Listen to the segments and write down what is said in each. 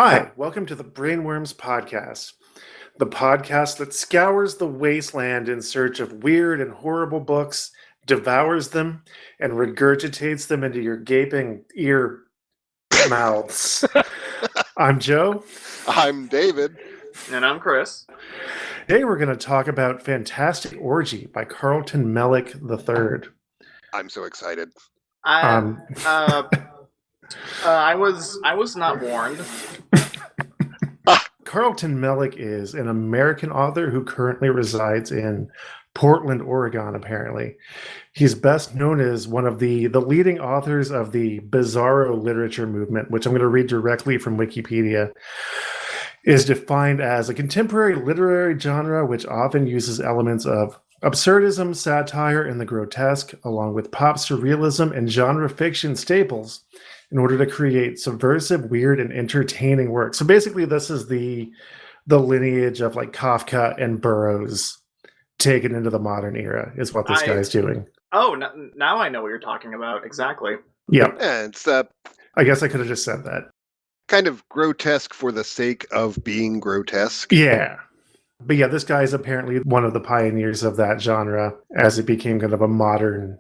Hi, welcome to the Brainworms Podcast, the podcast that scours the wasteland in search of weird and horrible books, devours them, and regurgitates them into your gaping ear mouths. I'm Joe. I'm David. And I'm Chris. Today we're going to talk about Fantastic Orgy by Carlton Mellick III. I'm so excited. I was not warned. Carlton Mellick is an American author who currently resides in Portland, Oregon, apparently. He's best known as one of the leading authors of the Bizarro literature movement, which I'm going to read directly from Wikipedia, is defined as a contemporary literary genre which often uses elements of absurdism, satire, and the grotesque, along with pop surrealism and genre fiction staples, in order to create subversive, weird, and entertaining work. So basically, this is the lineage of like Kafka and Burroughs taken into the modern era, is what this guy's doing. Oh, now I know what you're talking about. Exactly. Yeah. Yeah, it's I guess I could have just said that. Kind of grotesque for the sake of being grotesque. Yeah. But yeah, this guy is apparently one of the pioneers of that genre as it became kind of a modern,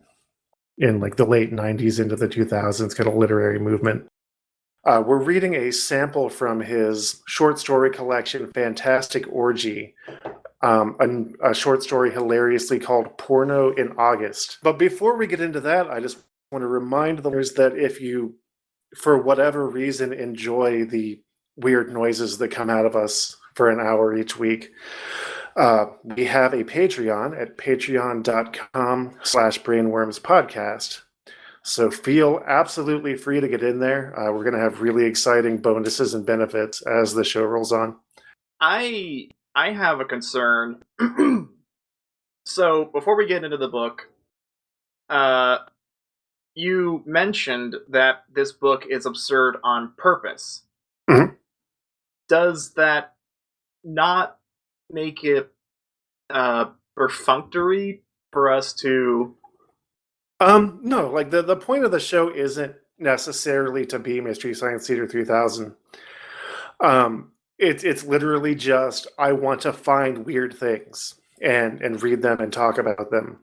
in like the late 90s into the 2000s, kind of literary movement. We're reading a sample from his short story collection, Fantastic Orgy, a short story hilariously called Porno in August. But before we get into that, I just want to remind the listeners that if you, for whatever reason, enjoy the weird noises that come out of us for an hour each week, we have a Patreon at patreon.com/brainwormspodcast. So feel absolutely free to get in there. We're going to have really exciting bonuses and benefits as the show rolls on. I have a concern. So before we get into the book, you mentioned that this book is absurd on purpose. Mm-hmm. Does that not make it perfunctory for us to... No, like the point of the show isn't necessarily to be Mystery Science Theater 3000. It's literally just, I want to find weird things and read them and talk about them.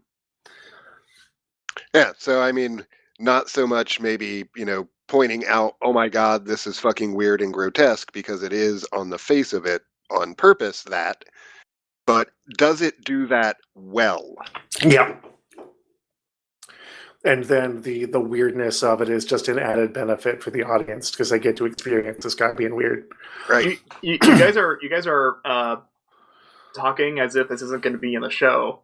Yeah, so I mean, not so much maybe, pointing out, oh my God, this is fucking weird and grotesque, because it is on the face of it on purpose that, but does it do that well? Yeah. And then the weirdness of it is just an added benefit for the audience because they get to experience this guy being weird. Right. You guys are talking as if this isn't going to be in the show.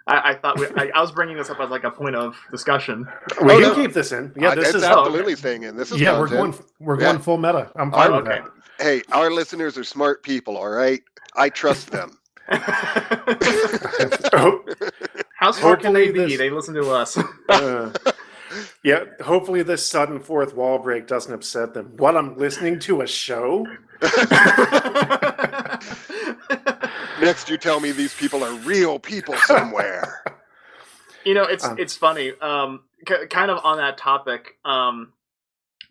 I thought I was bringing this up as like a point of discussion. We can keep this in. Yeah, this is absolutely staying in. This is content. we're going full meta. I'm fine with that. Hey, our listeners are smart people, all right? I trust them. How smart can they be? They listen to us. Yeah, hopefully this sudden fourth wall break doesn't upset them. What, I'm listening to a show? Next, you tell me these people are real people somewhere. It's funny. Kind of on that topic,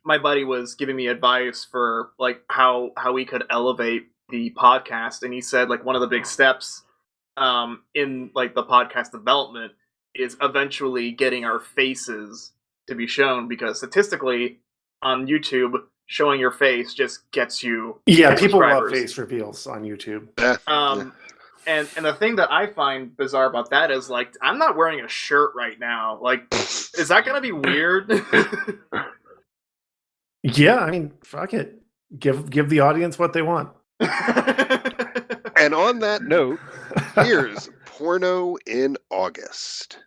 my buddy was giving me advice for like how we could elevate the podcast, and he said like one of the big steps in like the podcast development is eventually getting our faces to be shown, because statistically on YouTube, showing your face just gets you people love face reveals on YouTube. And the thing that I find bizarre about that is like, I'm not wearing a shirt right now. Like, is that gonna be weird? Yeah, I mean, fuck it. Give the audience what they want. And on that note, here's Porno in August.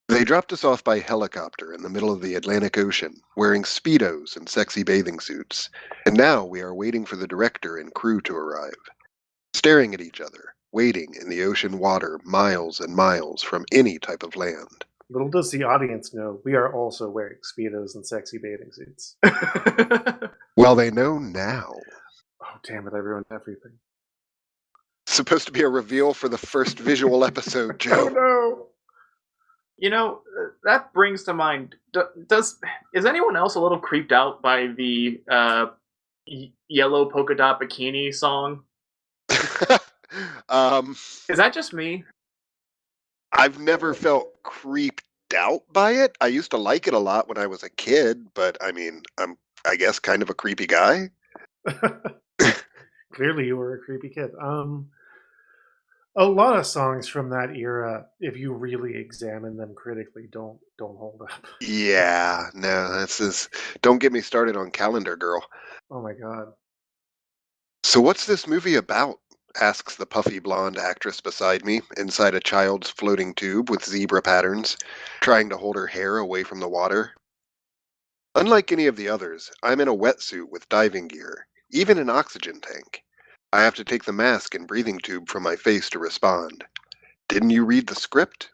They dropped us off by helicopter in the middle of the Atlantic Ocean, wearing Speedos and sexy bathing suits. And now we are waiting for the director and crew to arrive. Staring at each other, waiting in the ocean water miles and miles from any type of land. Little does the audience know, we are also wearing Speedos and sexy bathing suits. Well, they know now. Oh, damn it, I ruined everything. It's supposed to be a reveal for the first visual episode, Joe. Oh, no. That brings to mind. Is anyone else a little creeped out by the yellow polka dot bikini song? Is that just me? I've never felt creeped out by it. I used to like it a lot when I was a kid, but I mean, I guess kind of a creepy guy. Clearly, you were a creepy kid. A lot of songs from that era, if you really examine them critically, don't hold up. Yeah, no, this is. Don't get me started on Calendar Girl. Oh my god. So what's this movie about? Asks the puffy blonde actress beside me, inside a child's floating tube with zebra patterns, trying to hold her hair away from the water. Unlike any of the others, I'm in a wetsuit with diving gear, even an oxygen tank. I have to take the mask and breathing tube from my face to respond. Didn't you read the script?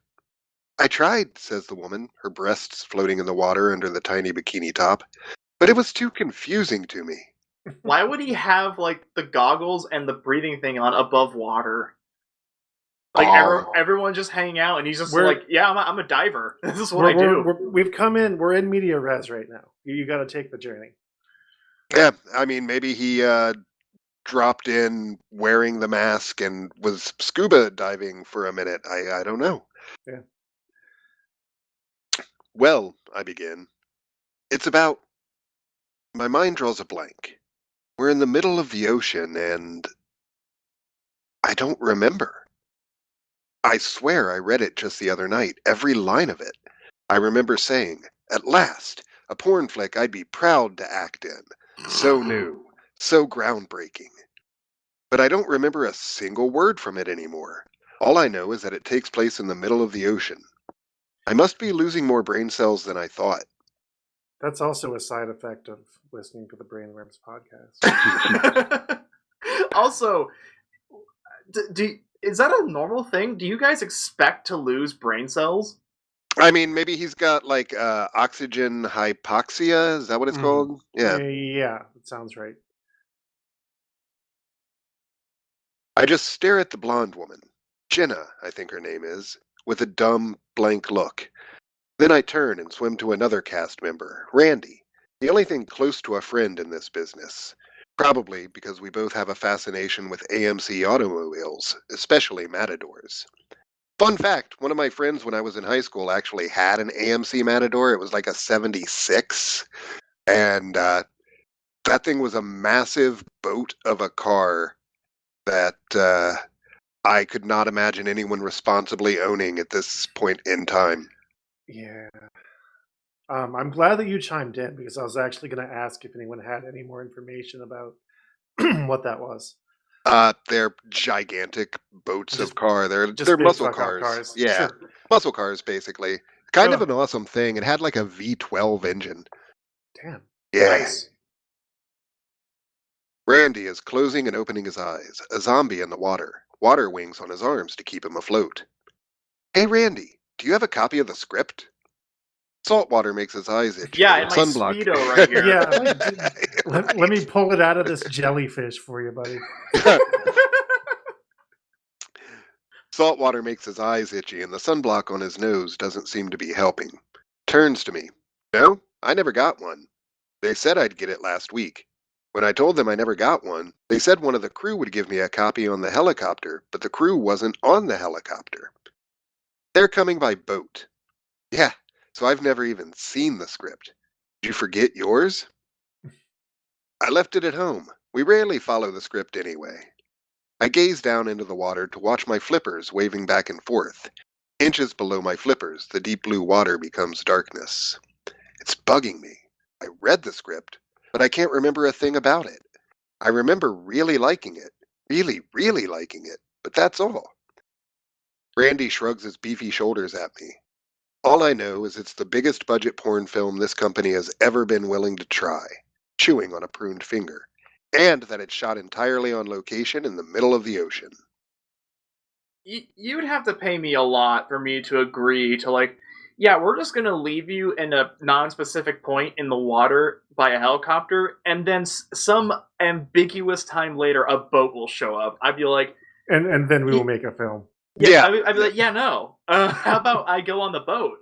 I tried, says the woman, her breasts floating in the water under the tiny bikini top, but it was too confusing to me. Why would he have like the goggles and the breathing thing on above water? Like everyone just hanging out, and he's just like, "Yeah, I'm a diver. This is what I do." We've come in. We're in media res right now. You got to take the journey. Yeah, I mean, maybe he dropped in wearing the mask and was scuba diving for a minute. I don't know. Yeah. Well, I begin. It's about. My mind draws a blank. We're in the middle of the ocean, and I don't remember. I swear I read it just the other night, every line of it. I remember saying, at last, a porn flick I'd be proud to act in. So new, so groundbreaking. But I don't remember a single word from it anymore. All I know is that it takes place in the middle of the ocean. I must be losing more brain cells than I thought. That's also a side effect of listening to the Brainworms podcast. Also, is that a normal thing? Do you guys expect to lose brain cells? I mean, maybe he's got like oxygen hypoxia. Is that what it's called? Yeah. Yeah, that sounds right. I just stare at the blonde woman, Jenna, I think her name is, with a dumb, blank look. Then I turn and swim to another cast member, Randy, the only thing close to a friend in this business. Probably because we both have a fascination with AMC automobiles, especially Matadors. Fun fact, one of my friends when I was in high school actually had an AMC Matador. It was like a 76. And that thing was a massive boat of a car that I could not imagine anyone responsibly owning at this point in time. Yeah. I'm glad that you chimed in because I was actually going to ask if anyone had any more information about what that was. They're gigantic boats Just- of car. They're big muscle fuck-out cars. Yeah, Sure. muscle cars basically. Kind of an awesome thing. It had like a V12 engine. Damn. Yeah. Nice. Randy is closing and opening his eyes, a zombie in the water, water wings on his arms to keep him afloat. Hey Randy, do you have a copy of the script? Saltwater makes his eyes itchy. Yeah, and my Sunblock. Speedo right here. Yeah, let me pull it out of this jellyfish for you, buddy. Saltwater makes his eyes itchy, and the sunblock on his nose doesn't seem to be helping. Turns to me. No, I never got one. They said I'd get it last week. When I told them I never got one, they said one of the crew would give me a copy on the helicopter, but the crew wasn't on the helicopter. They're coming by boat. Yeah, so I've never even seen the script. Did you forget yours? I left it at home. We rarely follow the script anyway. I gaze down into the water to watch my flippers waving back and forth. Inches below my flippers, the deep blue water becomes darkness. It's bugging me. I read the script, but I can't remember a thing about it. I remember really liking it. Really, really liking it. But that's all. Randy shrugs his beefy shoulders at me. All I know is it's the biggest budget porn film this company has ever been willing to try, chewing on a pruned finger, and that it's shot entirely on location in the middle of the ocean. You'd have to pay me a lot for me to agree to, like, yeah, we're just going to leave you in a non-specific point in the water by a helicopter, and then some ambiguous time later, a boat will show up. I'd be like... And then we will make a film. Yeah. I'd be like, yeah, no. How about I go on the boat?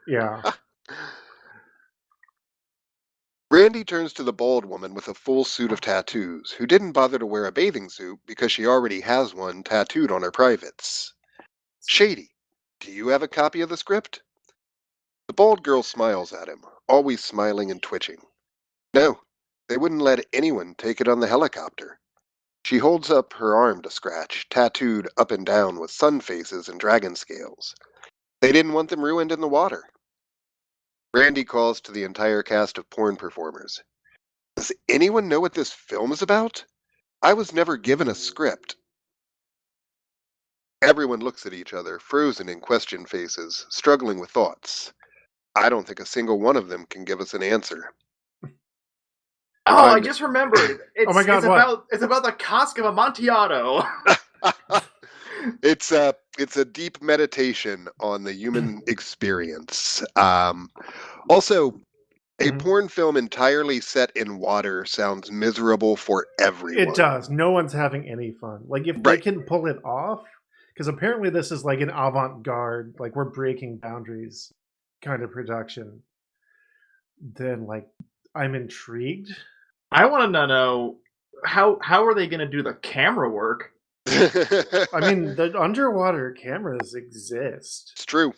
Yeah. Randy turns to the bald woman with a full suit of tattoos, who didn't bother to wear a bathing suit because she already has one tattooed on her privates. Shady, do you have a copy of the script? The bald girl smiles at him, always smiling and twitching. No, they wouldn't let anyone take it on the helicopter. She holds up her arm to scratch, tattooed up and down with sun faces and dragon scales. They didn't want them ruined in the water. Randy calls to the entire cast of porn performers. Does anyone know what this film is about? I was never given a script. Everyone looks at each other, frozen in question faces, struggling with thoughts. I don't think a single one of them can give us an answer. Oh, I just remembered. Oh my God, it's about the cask of Amontillado. It's a deep meditation on the human experience. Also, a porn film entirely set in water sounds miserable for everyone. It does. No one's having any fun. Like, if they can pull it off, because apparently this is like an avant-garde, like we're breaking boundaries kind of production, then like I'm intrigued. I want to know how are they going to do the camera work? I mean, the underwater cameras exist. It's true.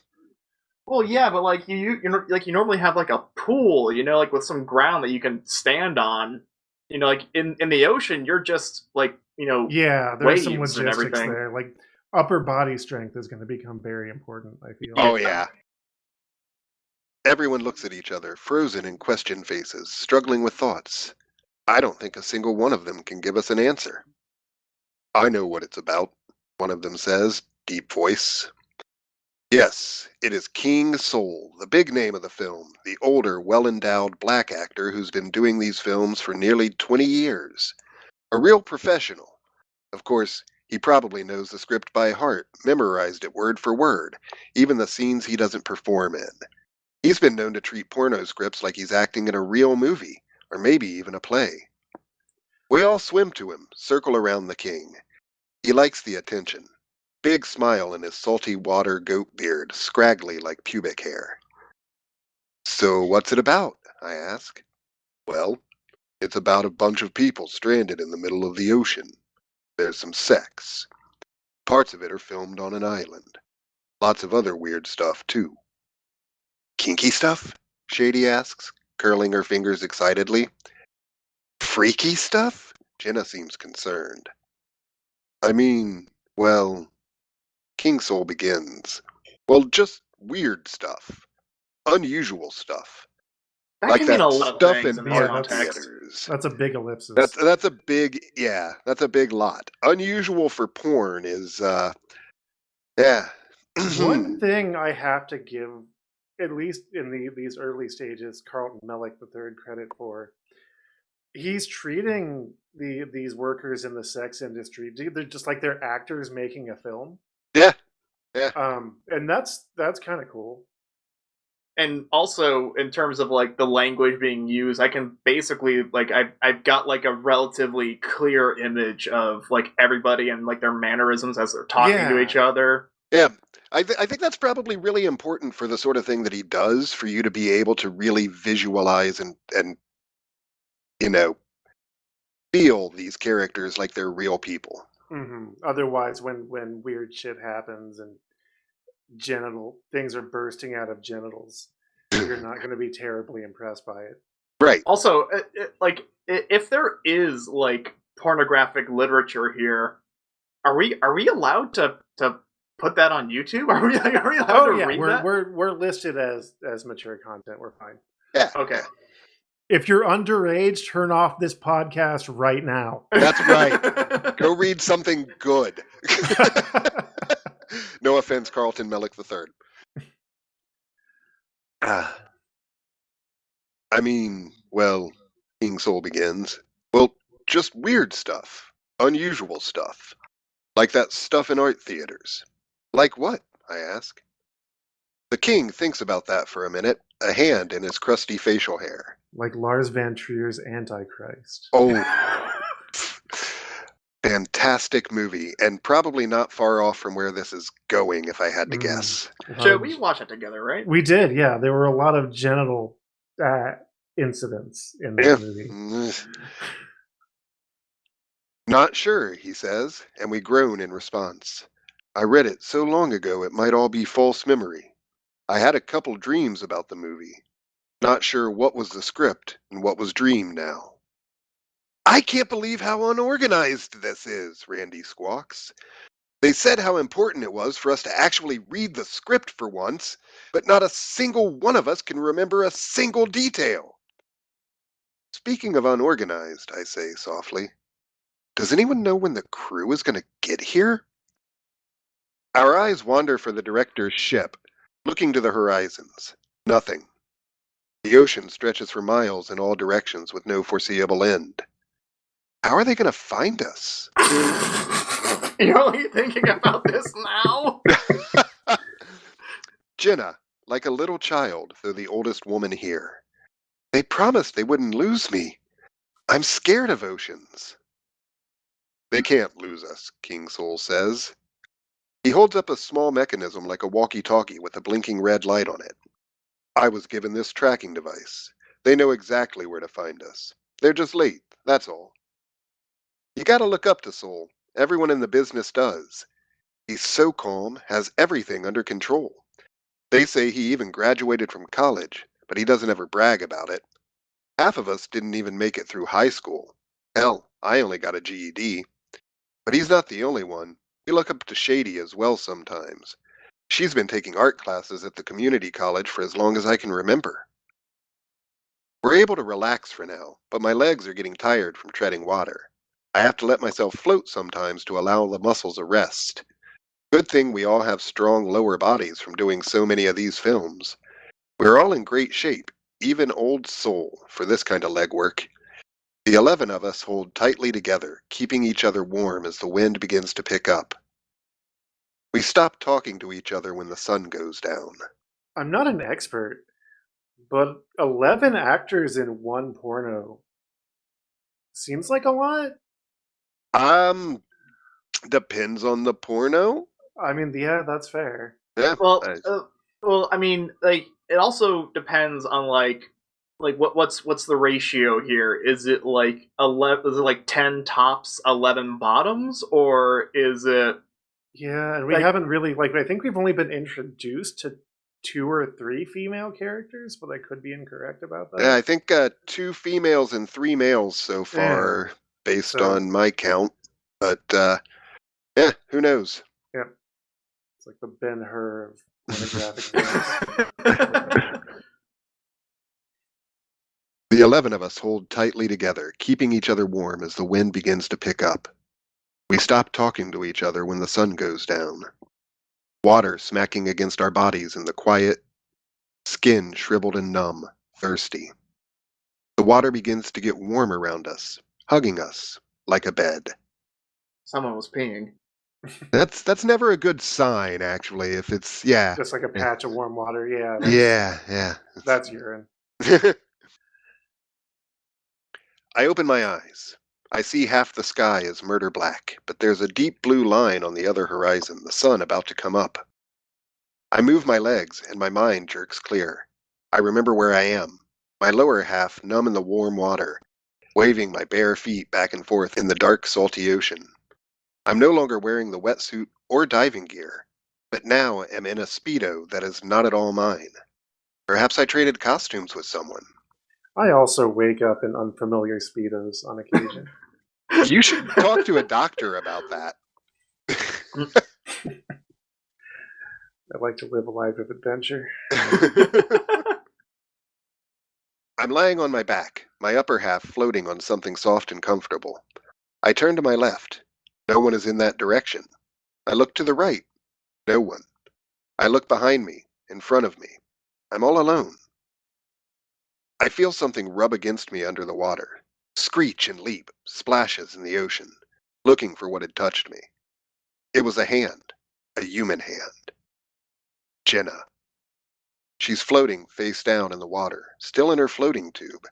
Well, yeah, but like you normally have like a pool, like with some ground that you can stand on. Like in the ocean, you're just like yeah, there's some waves and logistics everything. there. Like upper body strength is going to become very important, I feel. Oh yeah. Everyone looks at each other, frozen in question faces, struggling with thoughts. I don't think a single one of them can give us an answer. I know what it's about, one of them says, deep voice. Yes, it is King Soul, the big name of the film, the older, well-endowed black actor who's been doing these films for nearly 20 years. A real professional. Of course, he probably knows the script by heart, memorized it word for word, even the scenes he doesn't perform in. He's been known to treat porno scripts like he's acting in a real movie, or maybe even a play. We all swim to him, circle around the king. He likes the attention. Big smile in his salty water goat beard, scraggly like pubic hair. So what's it about? I ask. Well, it's about a bunch of people stranded in the middle of the ocean. There's some sex. Parts of it are filmed on an island. Lots of other weird stuff, too. Kinky stuff? Shady asks, curling her fingers excitedly. Freaky stuff? Jenna seems concerned. I mean, well, King Soul begins. Well, just weird stuff. Unusual stuff. That like can that mean a lot of stuff things in in art context. theaters. That's a big ellipsis. That's a big that's a big lot. Unusual for porn is yeah. One thing I have to give, at least in these early stages, Carlton Mellick III credit for. He's treating these workers in the sex industry. They're just like they're actors making a film. Yeah. And that's kind of cool. And also in terms of like the language being used, I can basically like I've got like a relatively clear image of like everybody and like their mannerisms as they're talking to each other. Yeah. I think that's probably really important for the sort of thing that he does, for you to be able to really visualize and feel these characters like they're real people. Mm-hmm. Otherwise, when weird shit happens and genital things are bursting out of genitals, you're not going to be terribly impressed by it. Right. Also, like if there is like pornographic literature here, are we allowed to put that on YouTube? Are we allowed to read that? We're listed as mature content. We're fine. Yeah. Okay. If you're underage, turn off this podcast right now. That's right. Go read something good. No offense, Carlton Mellick III. I mean, well, King Soul begins. Well, just weird stuff. Unusual stuff. Like that stuff in art theaters. Like what? I ask. The king thinks about that for a minute, a hand in his crusty facial hair. Like Lars Van Trier's Antichrist. Oh. Fantastic movie, and probably not far off from where this is going, if I had to guess. Joe, we watched it together, right? We did, yeah. There were a lot of genital incidents in this movie. Not sure, he says, and we groan in response. I read it so long ago it might all be false memory. I had a couple dreams about the movie. Not sure what was the script and what was dream now. I can't believe how unorganized this is, Randy squawks. They said how important it was for us to actually read the script for once, but not a single one of us can remember a single detail. Speaking of unorganized, I say softly, does anyone know when the crew is going to get here? Our eyes wander for the director's ship, looking to the horizons. Nothing. The ocean stretches for miles in all directions with no foreseeable end. How are they going to find us? You're only thinking about this now? Jenna, like a little child, though the oldest woman here. They promised they wouldn't lose me. I'm scared of oceans. They can't lose us, King Soul says. He holds up a small mechanism like a walkie-talkie with a blinking red light on it. I was given this tracking device. They know exactly where to find us. They're just late, that's all. You gotta look up to Soul. Everyone in the business does. He's so calm, has everything under control. They say he even graduated from college, but he doesn't ever brag about it. Half of us didn't even make it through high school. Hell, I only got a GED. But he's not the only one. We look up to Shady as well sometimes. She's been taking art classes at the community college for as long as I can remember. We're able to relax for now, but my legs are getting tired from treading water. I have to let myself float sometimes to allow the muscles a rest. Good thing we all have strong lower bodies from doing so many of these films. We're all in great shape, even old Soul, for this kind of leg work. The 11 of us hold tightly together, keeping each other warm as the wind begins to pick up. We stop talking to each other when the sun goes down. I'm not an expert, but 11 actors in one porno seems like a lot. Depends on the porno. I mean, yeah, that's fair. Yeah. Well, I mean, like, it also depends on what's the ratio here? Is it like 11? Is it like 10 tops, 11 bottoms, or is it? Yeah, and we haven't really I think we've only been introduced to 2 or 3 female characters, but I could be incorrect about that. Yeah, I think 2 females and 3 males so far, based on my count. But yeah, who knows? Yeah, it's like the Ben-Hur of pornographic films. The 11 of us hold tightly together, keeping each other warm as the wind begins to pick up. We stop talking to each other when the sun goes down. Water smacking against our bodies in the quiet, skin shriveled and numb, thirsty. The water begins to get warm around us, hugging us like a bed. Someone was peeing. That's never a good sign, actually, if it's, just like a patch of warm water. Yeah. That's urine. I open my eyes. I see half the sky is murder black, but there's a deep blue line on the other horizon, the sun about to come up. I move my legs, and my mind jerks clear. I remember where I am, my lower half numb in the warm water, waving my bare feet back and forth in the dark, salty ocean. I'm no longer wearing the wetsuit or diving gear, but now am in a Speedo that is not at all mine. Perhaps I traded costumes with someone. I also wake up in unfamiliar Speedos on occasion. You should talk to a doctor about that. I like to live a life of adventure. I'm lying on my back, my upper half floating on something soft and comfortable. I turn to my left. No one is in that direction. I look to the right. No one. I look behind me, in front of me. I'm all alone. I feel something rub against me under the water, screech and leap, splashes in the ocean, looking for what had touched me. It was a hand, a human hand. Jenna. She's floating face down in the water, still in her floating tube.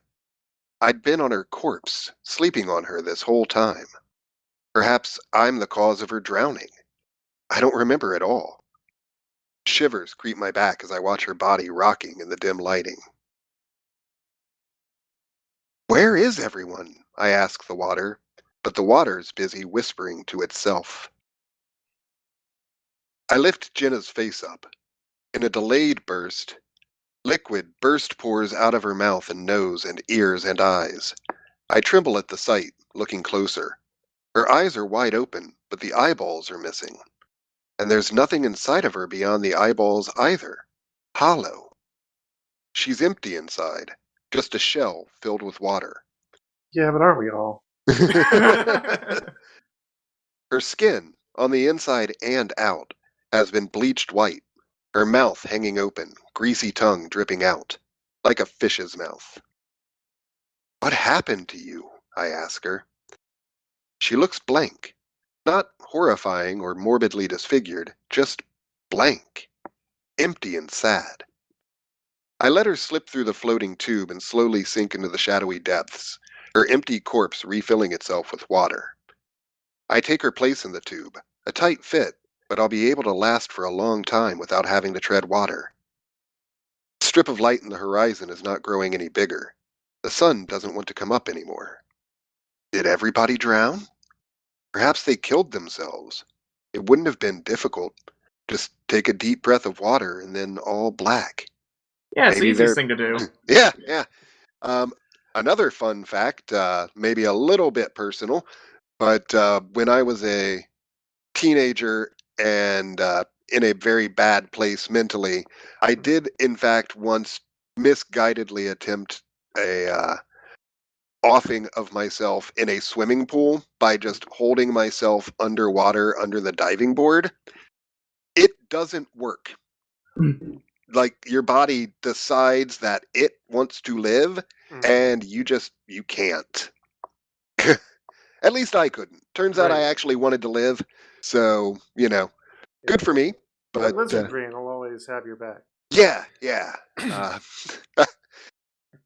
I'd been on her corpse, sleeping on her this whole time. Perhaps I'm the cause of her drowning. I don't remember at all. Shivers creep my back as I watch her body rocking in the dim lighting. Where is everyone? I ask the water, but the water's busy whispering to itself. I lift Jenna's face up. In a delayed burst, liquid pours out of her mouth and nose and ears and eyes. I tremble at the sight, looking closer. Her eyes are wide open, but the eyeballs are missing. And there's nothing inside of her beyond the eyeballs either. Hollow. She's empty inside, just a shell filled with water. Yeah, but aren't we all? Her skin, on the inside and out, has been bleached white, her mouth hanging open, greasy tongue dripping out, like a fish's mouth. What happened to you? I ask her. She looks blank, not horrifying or morbidly disfigured, just blank, empty and sad. I let her slip through the floating tube and slowly sink into the shadowy depths, her empty corpse refilling itself with water. I take her place in the tube, a tight fit, but I'll be able to last for a long time without having to tread water. The strip of light in the horizon is not growing any bigger. The sun doesn't want to come up anymore. Did everybody drown? Perhaps they killed themselves. It wouldn't have been difficult. Just take a deep breath of water and then all black. Yeah, it's the easiest thing to do. Yeah. Another fun fact, maybe a little bit personal, but when I was a teenager and in a very bad place mentally, I did in fact once misguidedly attempt a offing of myself in a swimming pool by just holding myself underwater under the diving board. It doesn't work. Like, your body decides that it wants to live, and you can't. At least I couldn't. Turns out I actually wanted to live, so, good for me. But lizard brain will always have your back. Yeah.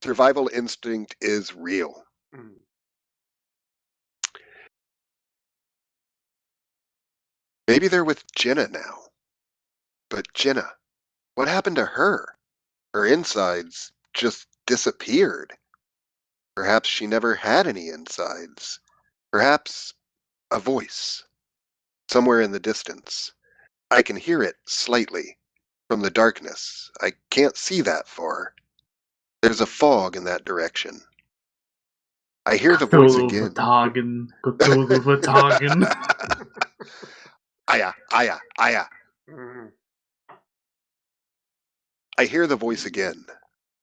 Survival instinct is real. Maybe they're with Jenna now. But Jenna, what happened to her? Her insides just disappeared. Perhaps she never had any insides. Perhaps a voice. Somewhere in the distance. I can hear it slightly. From the darkness. I can't see that far. There's a fog in that direction. I hear the voice again. Aya. I hear the voice again.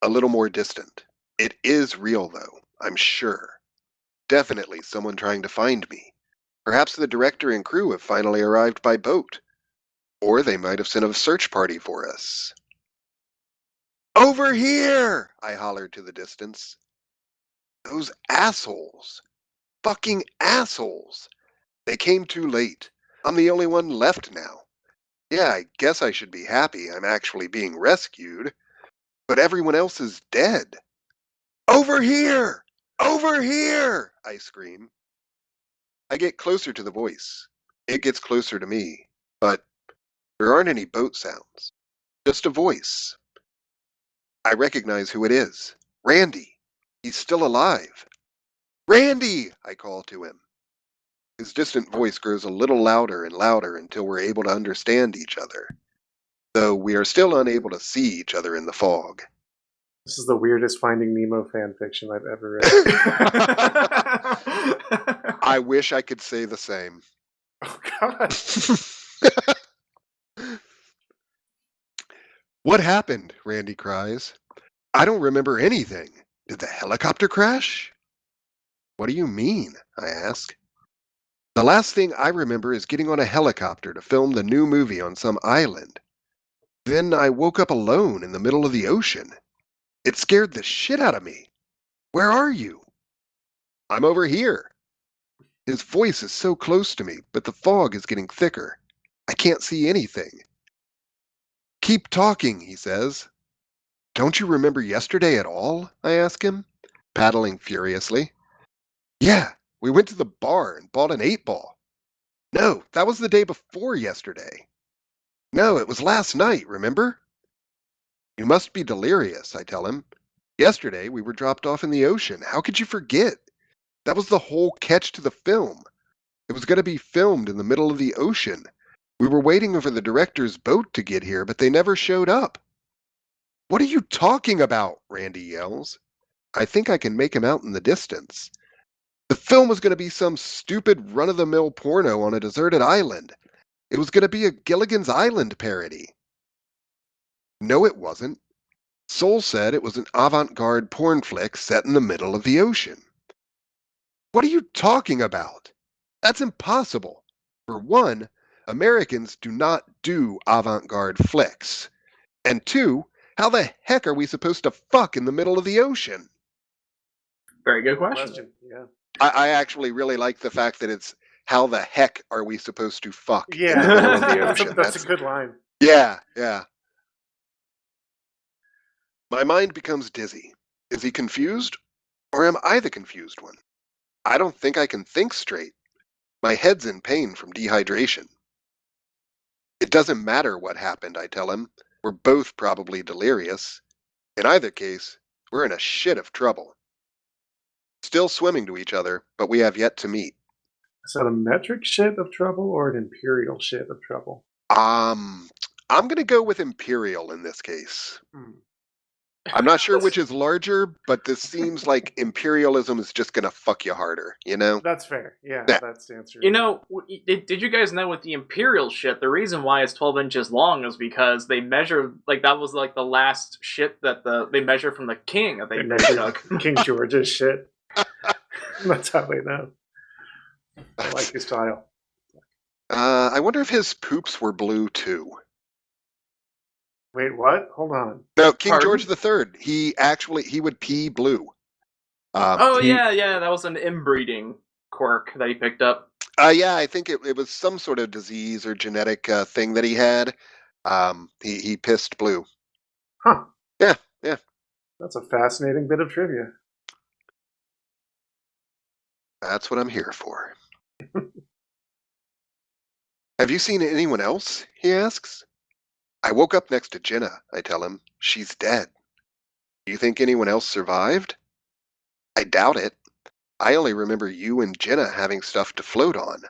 A little more distant. It is real, though, I'm sure. Definitely someone trying to find me. Perhaps the director and crew have finally arrived by boat. Or they might have sent a search party for us. Over here! I hollered to the distance. Those assholes. Fucking assholes. They came too late. I'm the only one left now. Yeah, I guess I should be happy I'm actually being rescued. But everyone else is dead. Over here! Over here! I scream. I get closer to the voice. It gets closer to me. But there aren't any boat sounds. Just a voice. I recognize who it is. Randy. He's still alive. Randy! I call to him. His distant voice grows a little louder and louder until we're able to understand each other. Though we are still unable to see each other in the fog. This is the weirdest Finding Nemo fan fiction I've ever read. I wish I could say the same. Oh, God. What happened? Randy cries. I don't remember anything. Did the helicopter crash? What do you mean? I ask. The last thing I remember is getting on a helicopter to film the new movie on some island. Then I woke up alone in the middle of the ocean. It scared the shit out of me. Where are you? I'm over here. His voice is so close to me, but the fog is getting thicker. I can't see anything. Keep talking, he says. Don't you remember yesterday at all? I ask him, paddling furiously. Yeah, we went to the bar and bought an 8-ball. No, that was the day before yesterday. No, it was last night, remember? You must be delirious, I tell him. Yesterday we were dropped off in the ocean. How could you forget? That was the whole catch to the film. It was going to be filmed in the middle of the ocean. We were waiting for the director's boat to get here, but they never showed up. What are you talking about? Randy yells. I think I can make him out in the distance. The film was going to be some stupid run-of-the-mill porno on a deserted island. It was going to be a Gilligan's Island parody. No, it wasn't. Soul said it was an avant-garde porn flick set in the middle of the ocean. What are you talking about? That's impossible. For one, Americans do not do avant-garde flicks. And two, how the heck are we supposed to fuck in the middle of the ocean? Very good question. Yeah. I actually really like the fact that it's how the heck are we supposed to fuck Yeah, in the middle of the ocean? that's a good line. Yeah. My mind becomes dizzy. Is he confused? Or am I the confused one? I don't think I can think straight. My head's in pain from dehydration. It doesn't matter what happened, I tell him. We're both probably delirious. In either case, we're in a shit of trouble. Still swimming to each other, but we have yet to meet. Is that a metric shit of trouble or an imperial shit of trouble? I'm going to go with imperial in this case. I'm not sure which is larger, but this seems like imperialism is just going to fuck you harder, you know? That's fair. Yeah, that's the answer. You know, did you guys know with the imperial shit, the reason why it's 12 inches long is because they measured, like, that was like the last shit that they measured from the king that they took. King George's shit. That's how they know. I like his style. I wonder if his poops were blue too. Wait, what? Hold on. No, King Pardon? George III. He would pee blue. Yeah, that was an inbreeding quirk that he picked up. Yeah, I think it was some sort of disease or genetic thing that he had. He pissed blue. Huh. Yeah. That's a fascinating bit of trivia. That's what I'm here for. Have you seen anyone else? He asks. I woke up next to Jenna, I tell him. She's dead. Do you think anyone else survived? I doubt it. I only remember you and Jenna having stuff to float on.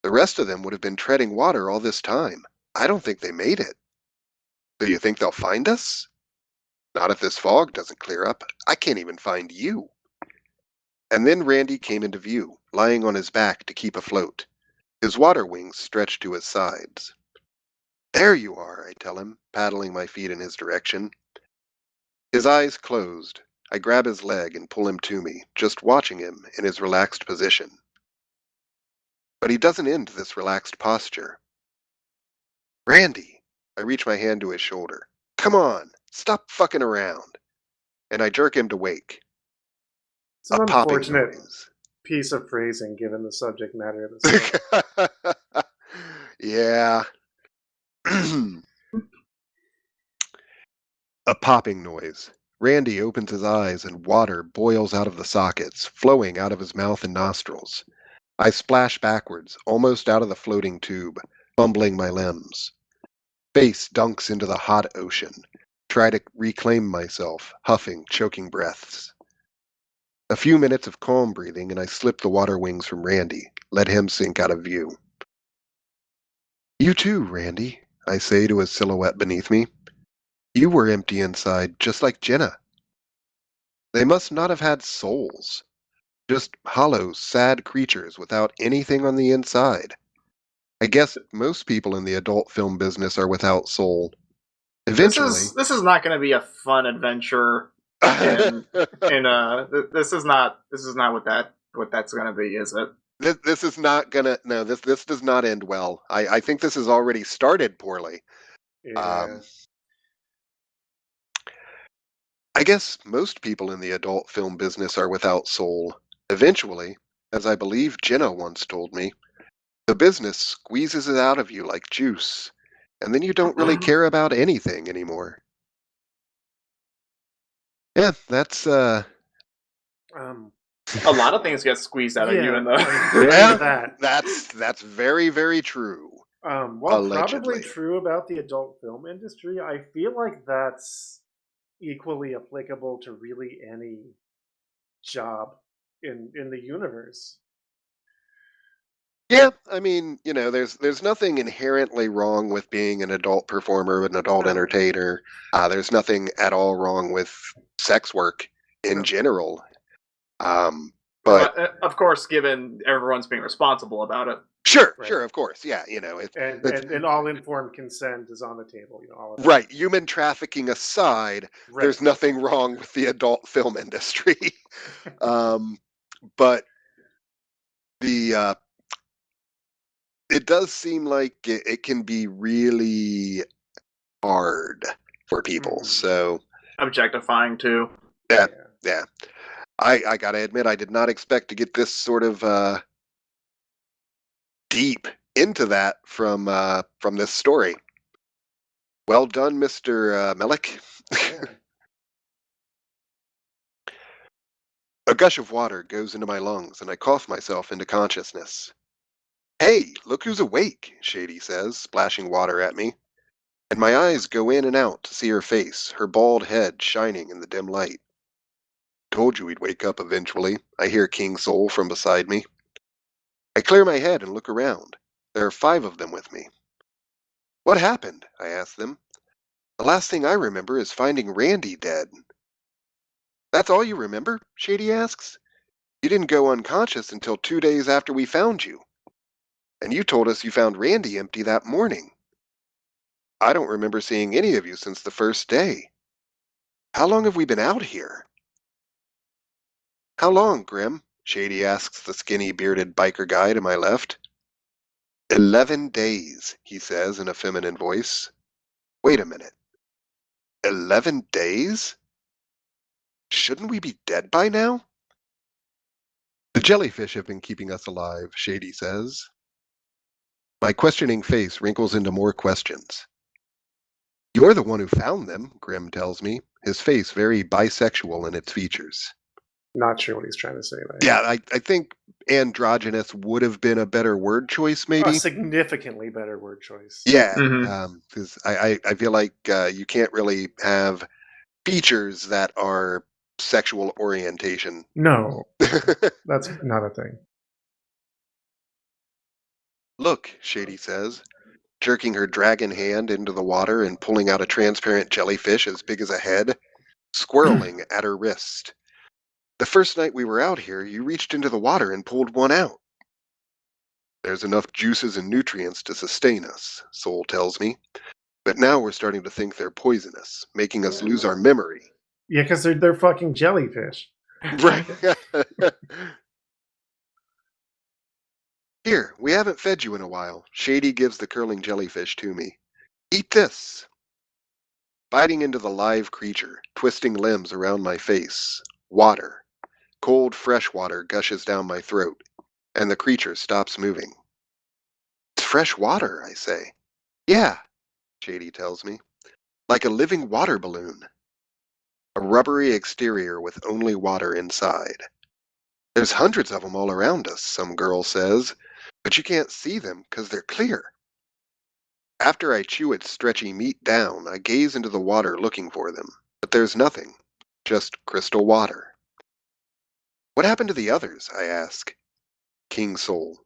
The rest of them would have been treading water all this time. I don't think they made it. Do you think they'll find us? Not if this fog doesn't clear up. I can't even find you. And then Randy came into view, lying on his back to keep afloat. His water wings stretched to his sides. There you are, I tell him, paddling my feet in his direction. His eyes closed. I grab his leg and pull him to me, just watching him in his relaxed position. But he doesn't end this relaxed posture. Randy! I reach my hand to his shoulder. Come on, stop fucking around. And I jerk him to wake. It's an A popping unfortunate noise. piece of phrasing given the subject matter of this book. Yeah. A popping noise. Randy opens his eyes and water boils out of the sockets, flowing out of his mouth and nostrils. I splash backwards, almost out of the floating tube, fumbling my limbs. Face dunks into the hot ocean. Try to reclaim myself, huffing, choking breaths. A few minutes of calm breathing and I slip the water wings from Randy, let him sink out of view. You too, Randy, I say to his silhouette beneath me. You were empty inside, just like Jenna. They must not have had souls. Just hollow, sad creatures without anything on the inside. I guess most people in the adult film business are without soul. Eventually... This is not going to be a fun adventure. And this is not what that's going to be, is it? This is not gonna. No, this does not end well. I think this has already started poorly. Yeah. I guess most people in the adult film business are without soul. Eventually, as I believe Jenna once told me, the business squeezes it out of you like juice, and then you don't really care about anything anymore. Yeah, that's A lot of things get squeezed out of you in the. that. That's very, very true. While Allegedly. probably true about the adult film industry, I feel like that's equally applicable to really any job in the universe. Yeah, I mean, there's nothing inherently wrong with being an adult performer, an adult entertainer. There's nothing at all wrong with sex work in general. But of course, given everyone's being responsible about it. Sure, Right. sure, of course, yeah, and all informed consent is on the table, all of that. Right, human trafficking aside, there's nothing wrong with the adult film industry. But the it does seem like it can be really hard for people. So objectifying too. Yeah. I gotta admit, I did not expect to get this sort of deep into that from this story. Well done, Mr. Mellick. A gush of water goes into my lungs, and I cough myself into consciousness. Hey, look who's awake, Shady says, splashing water at me. And my eyes go in and out to see her face, her bald head shining in the dim light. Told you we'd wake up eventually, I hear King Soul from beside me. I clear my head and look around. There are 5 of them with me. What happened? I ask them. The last thing I remember is finding Randy dead. That's all you remember? Shady asks. You didn't go unconscious until 2 days after we found you. And you told us you found Randy empty that morning. I don't remember seeing any of you since the first day. How long have we been out here? How long, Grim? Shady asks the skinny, bearded biker guy to my left. 11 days, he says in a feminine voice. Wait a minute. 11 days? Shouldn't we be dead by now? The jellyfish have been keeping us alive, Shady says. My questioning face wrinkles into more questions. You're the one who found them, Grim tells me, his face very bisexual in its features. Not sure what he's trying to say there. Yeah, I think androgynous would have been a better word choice, maybe. A significantly better word choice. Yeah, because I feel like you can't really have features that are sexual orientation. No, that's not a thing. Look, Shady says, jerking her dragon hand into the water and pulling out a transparent jellyfish as big as a head, squirreling at her wrist. The first night we were out here, you reached into the water and pulled one out. There's enough juices and nutrients to sustain us, Soul tells me. But now we're starting to think they're poisonous, making us lose our memory. Yeah, because they're fucking jellyfish. Right. Here, we haven't fed you in a while. Shady gives the curling jellyfish to me. Eat this. Biting into the live creature, twisting limbs around my face. Water. Cold, fresh water gushes down my throat, and the creature stops moving. It's fresh water, I say. Yeah, Shady tells me. Like a living water balloon. A rubbery exterior with only water inside. There's hundreds of them all around us, some girl says, but you can't see them because they're clear. After I chew its stretchy meat down, I gaze into the water looking for them, but there's nothing, just crystal water. What happened to the others? I ask. King Soul.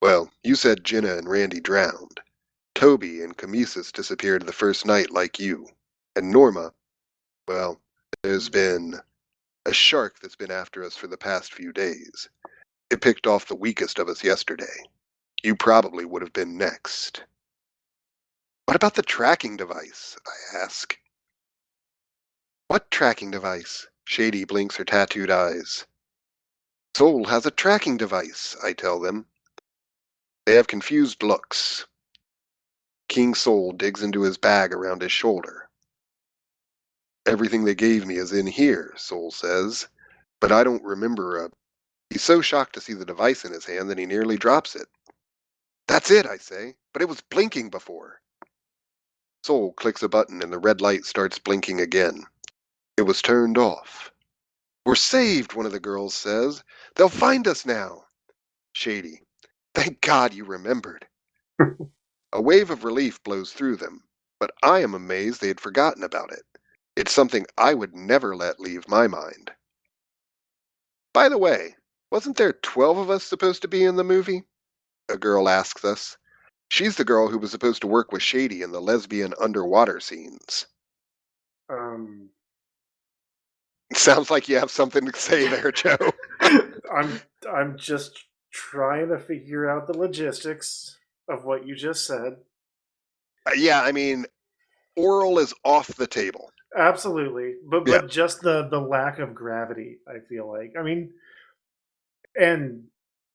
Well, you said Jenna and Randy drowned. Toby and Camesis disappeared the first night like you. And Norma, well, there's been a shark that's been after us for the past few days. It picked off the weakest of us yesterday. You probably would have been next. What about the tracking device? I ask. What tracking device? Shady blinks her tattooed eyes. Soul has a tracking device, I tell them. They have confused looks. King Soul digs into his bag around his shoulder. Everything they gave me is in here, Soul says, but I don't remember a... He's so shocked to see the device in his hand that he nearly drops it. That's it, I say, but it was blinking before. Soul clicks a button and the red light starts blinking again. It was turned off. We're saved, one of the girls says. They'll find us now. Shady. Thank God you remembered. A wave of relief blows through them, but I am amazed they had forgotten about it. It's something I would never let leave my mind. By the way, wasn't there 12 of us supposed to be in the movie? A girl asks us. She's the girl who was supposed to work with Shady in the lesbian underwater scenes. Sounds like you have something to say there, Joe. I'm just trying to figure out the logistics of what you just said. Yeah, I mean, oral is off the table. Absolutely, but just the lack of gravity, I feel like. I mean, and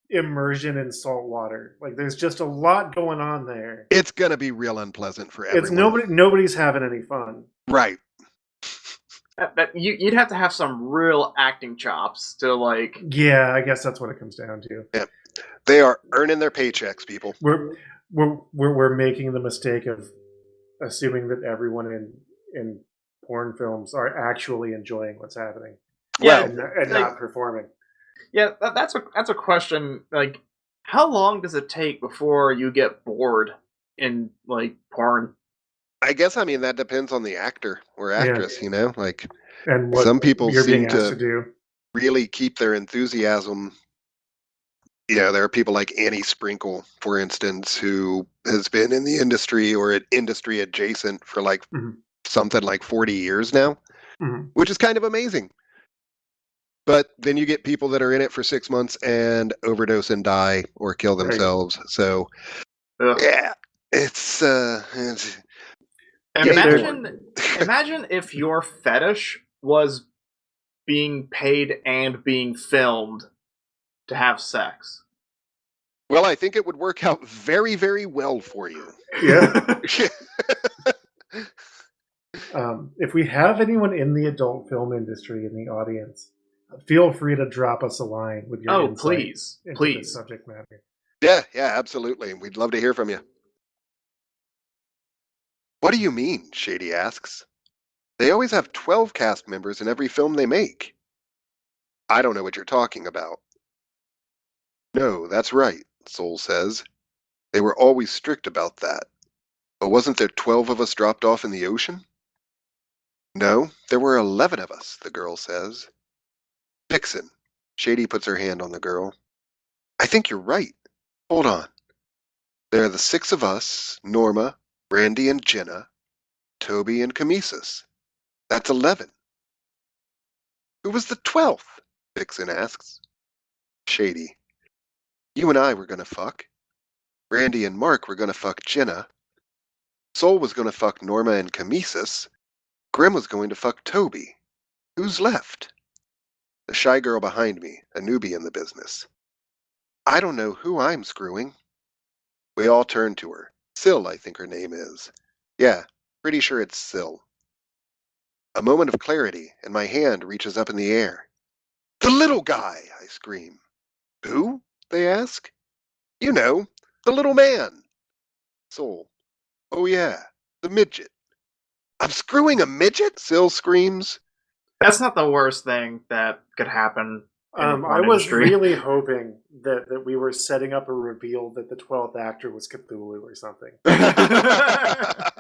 immersion in salt water. Like, there's just a lot going on there. It's gonna be real unpleasant for everyone. It's nobody's having any fun. Right. You'd have to have some real acting chops to like. Yeah, I guess that's what it comes down to. Yeah, they are earning their paychecks, people. We're making the mistake of assuming that everyone in porn films are actually enjoying what's happening. Yeah, and not performing. Yeah, that's a question. Like, how long does it take before you get bored in like porn? I guess, I mean, that depends on the actor or actress, you know? Like, and what some people you're seem being asked to do. Really keep their enthusiasm. You know, there are people like Annie Sprinkle, for instance, who has been in the industry or industry adjacent for like something like 40 years now, which is kind of amazing. But then you get people that are in it for 6 months and overdose and die or kill themselves. Right. So, yeah, it's Imagine if your fetish was being paid and being filmed to have sex. Well, I think it would work out very, very well for you. Yeah. If we have anyone in the adult film industry in the audience, feel free to drop us a line with your insight please, into please. this subject matter. Yeah, absolutely. We'd love to hear from you. What do you mean? Shady asks. They always have 12 cast members in every film they make. I don't know what you're talking about. No, that's right, Soul says. They were always strict about that. But wasn't there 12 of us dropped off in the ocean? No, there were 11 of us, the girl says. Vixen. Shady puts her hand on the girl. I think you're right. Hold on. There are the 6 of us, Norma, Brandy and Jenna, Toby and Camesis. That's 11. Who was the 12th? Vixen asks. Shady. You and I were gonna fuck. Brandy and Mark were gonna fuck Jenna. Soul was gonna fuck Norma and Camesis. Grim was going to fuck Toby. Who's left? The shy girl behind me, a newbie in the business. I don't know who I'm screwing. We all turn to her. Syl, I think her name is. Yeah, pretty sure it's Syl. A moment of clarity, and my hand reaches up in the air. The little guy, I scream. Who? They ask. You know, the little man. Soul. Oh yeah, the midget. I'm screwing a midget? Syl screams. That's not the worst thing that could happen. I was really hoping that we were setting up a reveal that the 12th actor was Cthulhu or something. I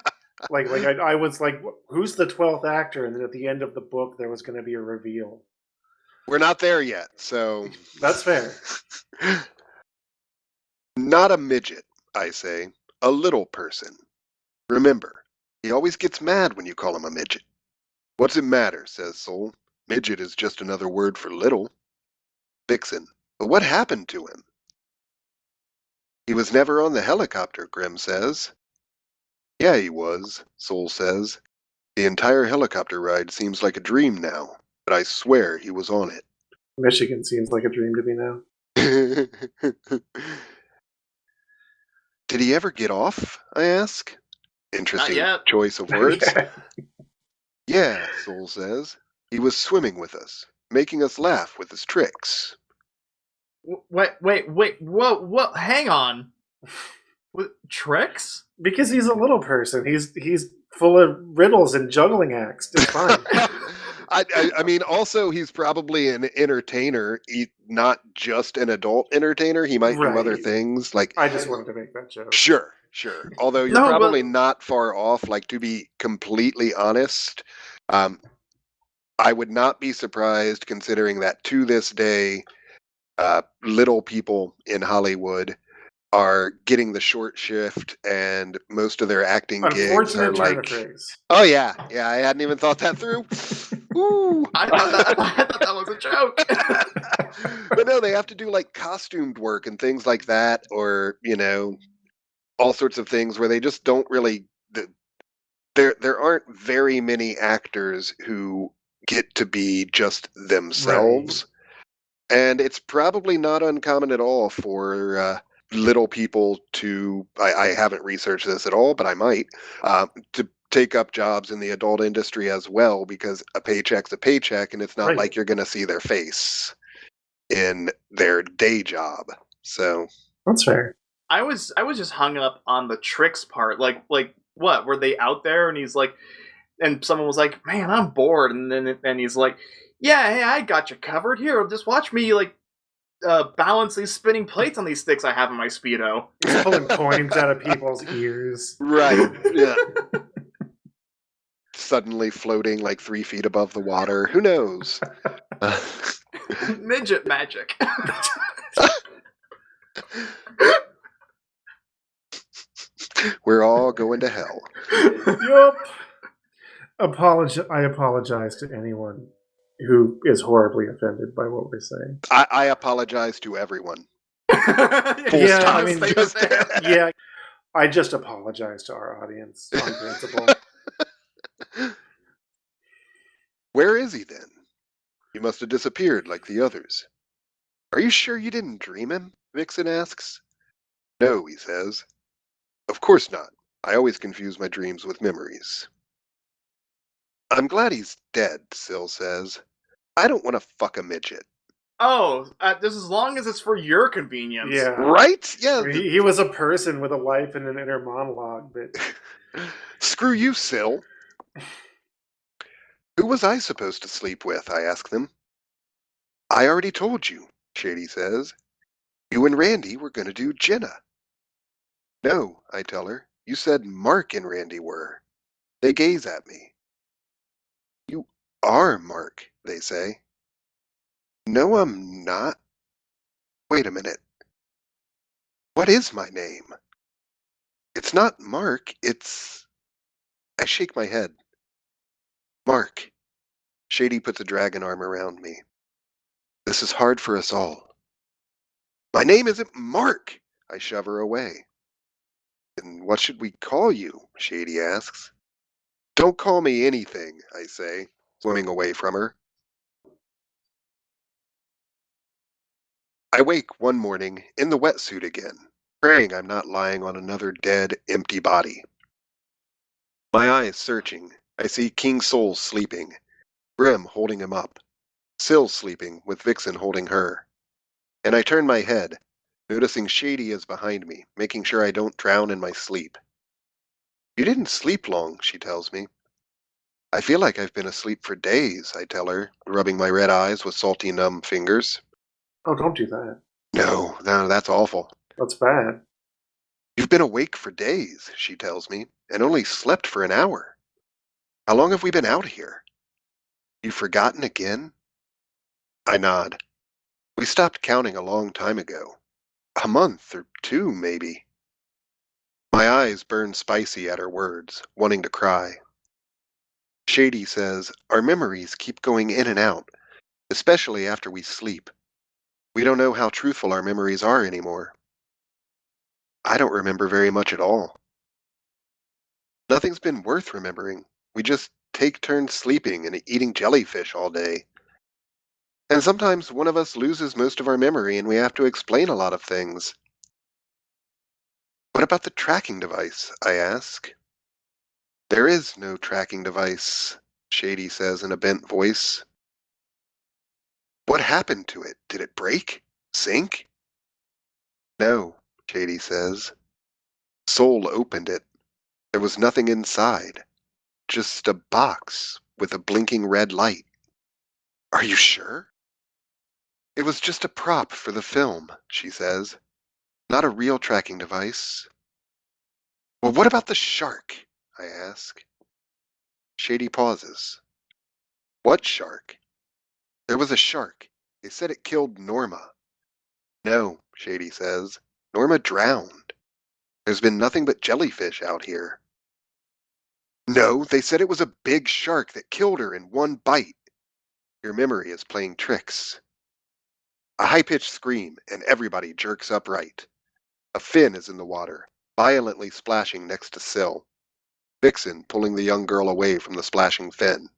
was like, who's the 12th actor? And then at the end of the book, there was going to be a reveal. We're not there yet, so... That's fair. Not a midget, I say. A little person. Remember, he always gets mad when you call him a midget. What's it matter, says Soul. Midget is just another word for little. Vixen. But what happened to him? He was never on the helicopter, Grim says. Yeah, he was, Soul says. The entire helicopter ride seems like a dream now, but I swear he was on it. Michigan seems like a dream to me now. Did he ever get off? I ask. Interesting choice of words. Yeah, Soul says. He was swimming with us, making us laugh with his tricks. Wait, whoa, hang on. Tricks? Because he's a little person. He's full of riddles and juggling acts. It's fine. I mean, also, he's probably an entertainer, not just an adult entertainer. He might do other Right. things. Like, I just wanted to make that joke. Sure. Although you're No, probably but- not far off. Like, to be completely honest, I would not be surprised, considering that to this day, little people in Hollywood are getting the short shift, and most of their acting gigs are Unfortunate turn of like, phrase. oh yeah, I hadn't even thought that through. Ooh. I thought that was a joke. But no, they have to do like costumed work and things like that, or all sorts of things where they just don't really. There aren't very many actors who get to be just themselves, and it's probably not uncommon at all for little people to. I haven't researched this at all, but I might to take up jobs in the adult industry as well, because a paycheck's a paycheck, and it's not Right. like you're going to see their face in their day job. So That's fair. I was just hung up on the tricks part. Like what? Were they out there? And he's like, and someone was like, "Man, I'm bored." And he's like, "Yeah, hey, I got you covered. Here, just watch me balance these spinning plates on these sticks I have in my Speedo." He's pulling coins out of people's ears. right, yeah. Suddenly floating like 3 feet above the water. Who knows? Midget magic. We're all going to hell. Yup. I apologize to anyone who is horribly offended by what we're saying. I apologize to everyone. Full Yeah, stop. I mean, Just- yeah, I just apologize to our audience on principle. Where is he then? He must have disappeared like the others. Are you sure you didn't dream him? Vixen asks. No, he says. Of course not. I always confuse my dreams with memories. I'm glad he's dead, Syl says. I don't want to fuck a midget. Oh, just as long as it's for your convenience. Yeah. Right? Yeah. He was a person with a life and an inner monologue, but Screw you, Syl. Who was I supposed to sleep with? I ask them. I already told you, Shady says. You and Randy were going to do Jenna. No, I tell her. You said Mark and Randy were. They gaze at me. You are Mark, they say. No, I'm not. Wait a minute. What is my name? It's not Mark, it's... I shake my head. Mark. Shady puts a dragon arm around me. This is hard for us all. My name isn't Mark, I shove her away. Then what should we call you? Shady asks. Don't call me anything, I say, swimming away from her. I wake one morning in the wetsuit again, praying I'm not lying on another dead, empty body. My eyes searching, I see King Soul sleeping, Grim holding him up, Syl sleeping with Vixen holding her. And I turn my head, noticing Shady is behind me, making sure I don't drown in my sleep. You didn't sleep long, she tells me. I feel like I've been asleep for days, I tell her, rubbing my red eyes with salty, numb fingers. oh, don't do that. No, that's awful. That's bad. You've been awake for days, she tells me, and only slept for an hour. How long have we been out here? You've forgotten again? I nod. We stopped counting a long time ago. A month or 2, maybe. My eyes burn spicy at her words, wanting to cry. Shady says, our memories keep going in and out, especially after we sleep. We don't know how truthful our memories are anymore. I don't remember very much at all. Nothing's been worth remembering. We just take turns sleeping and eating jellyfish all day. And sometimes one of us loses most of our memory and we have to explain a lot of things. What about the tracking device? I ask. There is no tracking device, Shady says in a bent voice. What happened to it? Did it break? Sink? No, Shady says. Soul opened it. There was nothing inside. Just a box with a blinking red light. Are you sure? It was just a prop for the film, she says. Not a real tracking device. Well, what about the shark? I ask. Shady pauses. What shark? There was a shark. They said it killed Norma. No, Shady says. Norma drowned. There's been nothing but jellyfish out here. No, they said it was a big shark that killed her in one bite. Your memory is playing tricks. A high-pitched scream, and everybody jerks upright. A fin is in the water, violently splashing next to Syl. Vixen pulling the young girl away from the splashing fin.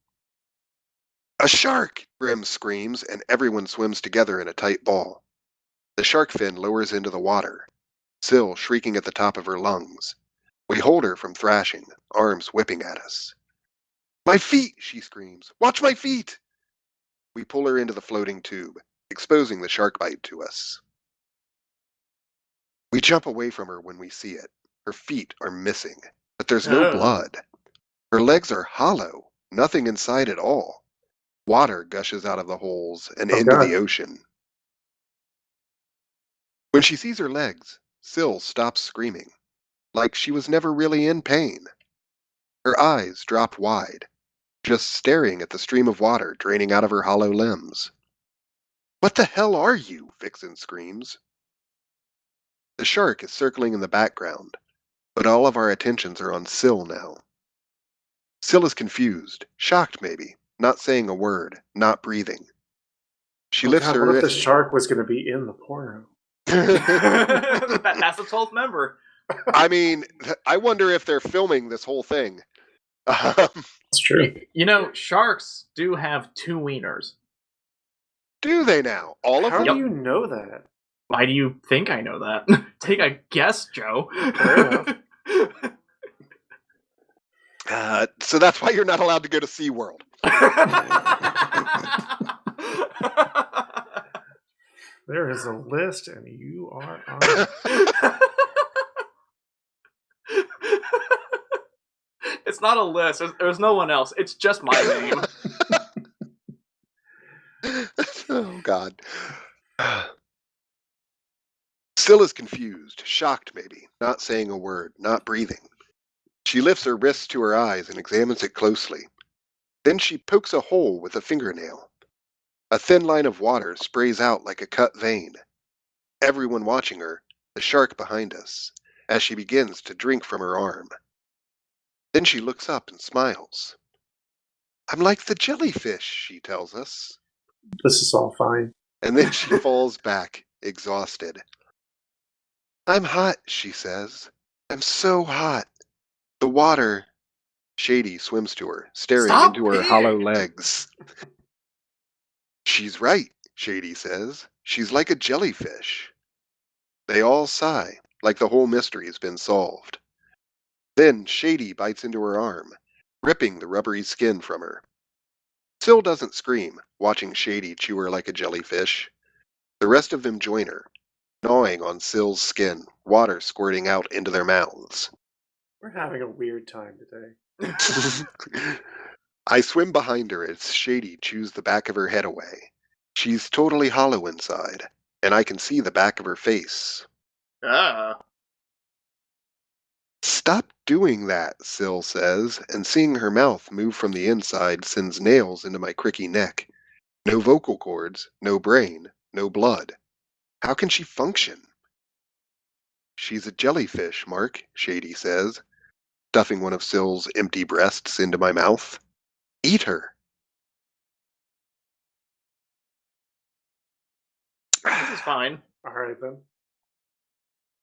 A shark! Grim screams, and everyone swims together in a tight ball. The shark fin lowers into the water, Syl shrieking at the top of her lungs. We hold her from thrashing, arms whipping at us. My feet! She screams. Watch my feet! We pull her into the floating tube, exposing the shark bite to us. We jump away from her when we see it. Her feet are missing, but there's no blood. Her legs are hollow, nothing inside at all. Water gushes out of the holes and into the ocean. When she sees her legs, Syl stops screaming, like she was never really in pain. Her eyes drop wide, just staring at the stream of water draining out of her hollow limbs. What the hell are you? Vixen screams. The shark is circling in the background, but all of our attentions are on Syl now. Syl is confused, shocked maybe, not saying a word, not breathing. She lifts her what if the wrist. shark was going to be in the porno? That's the 12th member. I mean, I wonder if they're filming this whole thing. That's true. You know, sharks do have 2 wieners. Do they now? All of them? How do you know that? Why do you think I know that? Take a guess, Joe. Fair enough. So that's why you're not allowed to go to SeaWorld. There is a list, and you are on it. It's not a list. There's no one else. It's just my name. Oh, God. Syl is confused, shocked maybe, not saying a word, not breathing. She lifts her wrist to her eyes and examines it closely. Then she pokes a hole with a fingernail. A thin line of water sprays out like a cut vein. Everyone watching her, the shark behind us, as she begins to drink from her arm. Then she looks up and smiles. I'm like the jellyfish, she tells us. This is all fine. And then she falls back, exhausted. I'm hot, she says. I'm so hot. The water. Shady swims to her, staring into her hollow legs. She's right, Shady says. She's like a jellyfish. They all sigh, like the whole mystery's been solved. Then Shady bites into her arm, ripping the rubbery skin from her. Syl doesn't scream, watching Shady chew her like a jellyfish. The rest of them join her, gnawing on Syl's skin, water squirting out into their mouths. We're having a weird time today. I swim behind her as Shady chews the back of her head away. She's totally hollow inside, and I can see the back of her face. Stop doing that, Syl says, and seeing her mouth move from the inside sends nails into my cricky neck. No vocal cords, no brain, no blood. How can she function? She's a jellyfish, Mark, Shady says, stuffing one of Syl's empty breasts into my mouth. Eat her. This is fine. All right, then.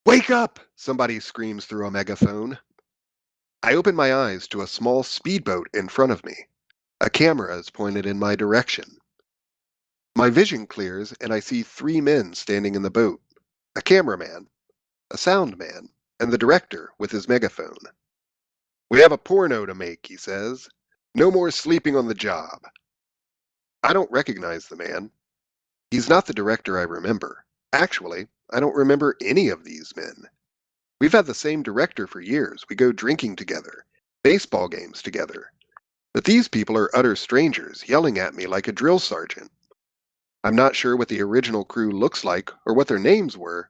Wake up! Somebody screams through a megaphone. I open my eyes to a small speedboat in front of me. A camera is pointed in my direction. My vision clears and I see 3 men standing in the boat. A cameraman, a sound man, and the director with his megaphone. We have a porno to make, he says. No more sleeping on the job. I don't recognize the man. He's not the director I remember. Actually, I don't remember any of these men. We've had the same director for years. We go drinking together, baseball games together. But these people are utter strangers, yelling at me like a drill sergeant. I'm not sure what the original crew looks like or what their names were,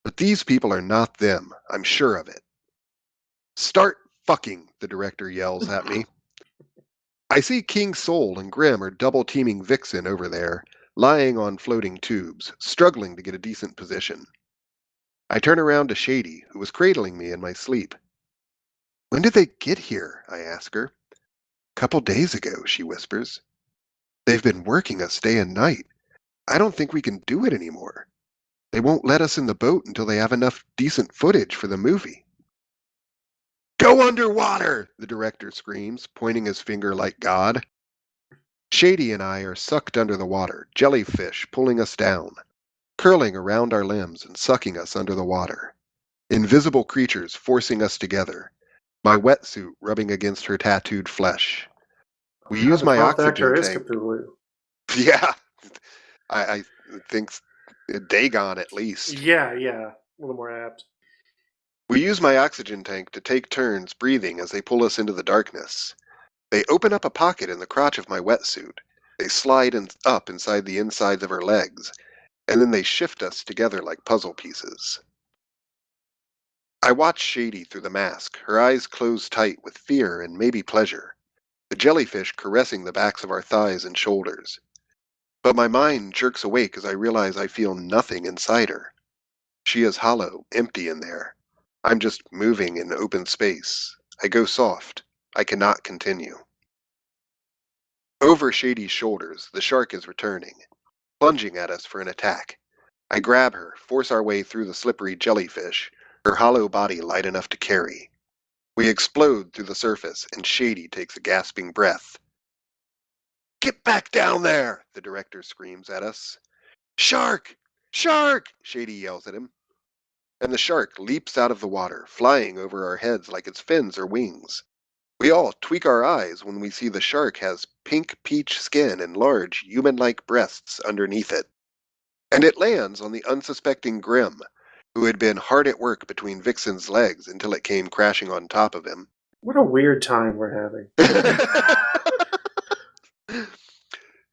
but these people are not them. I'm sure of it. Start fucking, the director yells at me. I see King Soul and Grim are double-teaming Vixen over there, lying on floating tubes, struggling to get a decent position. I turn around to Shady, who was cradling me in my sleep. When did they get here? I ask her. Couple days ago, she whispers. They've been working us day and night. I don't think we can do it anymore. They won't let us in the boat until they have enough decent footage for the movie. Go underwater, the director screams, pointing his finger like God. Shady and I are sucked under the water, jellyfish pulling us down, curling around our limbs and sucking us under the water. Invisible creatures forcing us together, my wetsuit rubbing against her tattooed flesh. We use my oxygen tank. Yeah, I think Dagon at least. Yeah, a little more apt. We use my oxygen tank to take turns breathing as they pull us into the darkness. They open up a pocket in the crotch of my wetsuit. They slide up inside the insides of our legs, and then they shift us together like puzzle pieces. I watch Shady through the mask, her eyes closed tight with fear and maybe pleasure, the jellyfish caressing the backs of our thighs and shoulders. But my mind jerks awake as I realize I feel nothing inside her. She is hollow, empty in there. I'm just moving in open space. I go soft. I cannot continue. Over Shady's shoulders, the shark is returning, plunging at us for an attack. I grab her, force our way through the slippery jellyfish, her hollow body light enough to carry. We explode through the surface, and Shady takes a gasping breath. Get back down there, the director screams at us. Shark! Shark! Shady yells at him. And the shark leaps out of the water, flying over our heads like its fins or wings. We all tweak our eyes when we see the shark has pink peach skin and large, human-like breasts underneath it. And it lands on the unsuspecting Grim, who had been hard at work between Vixen's legs until it came crashing on top of him. What a weird time we're having.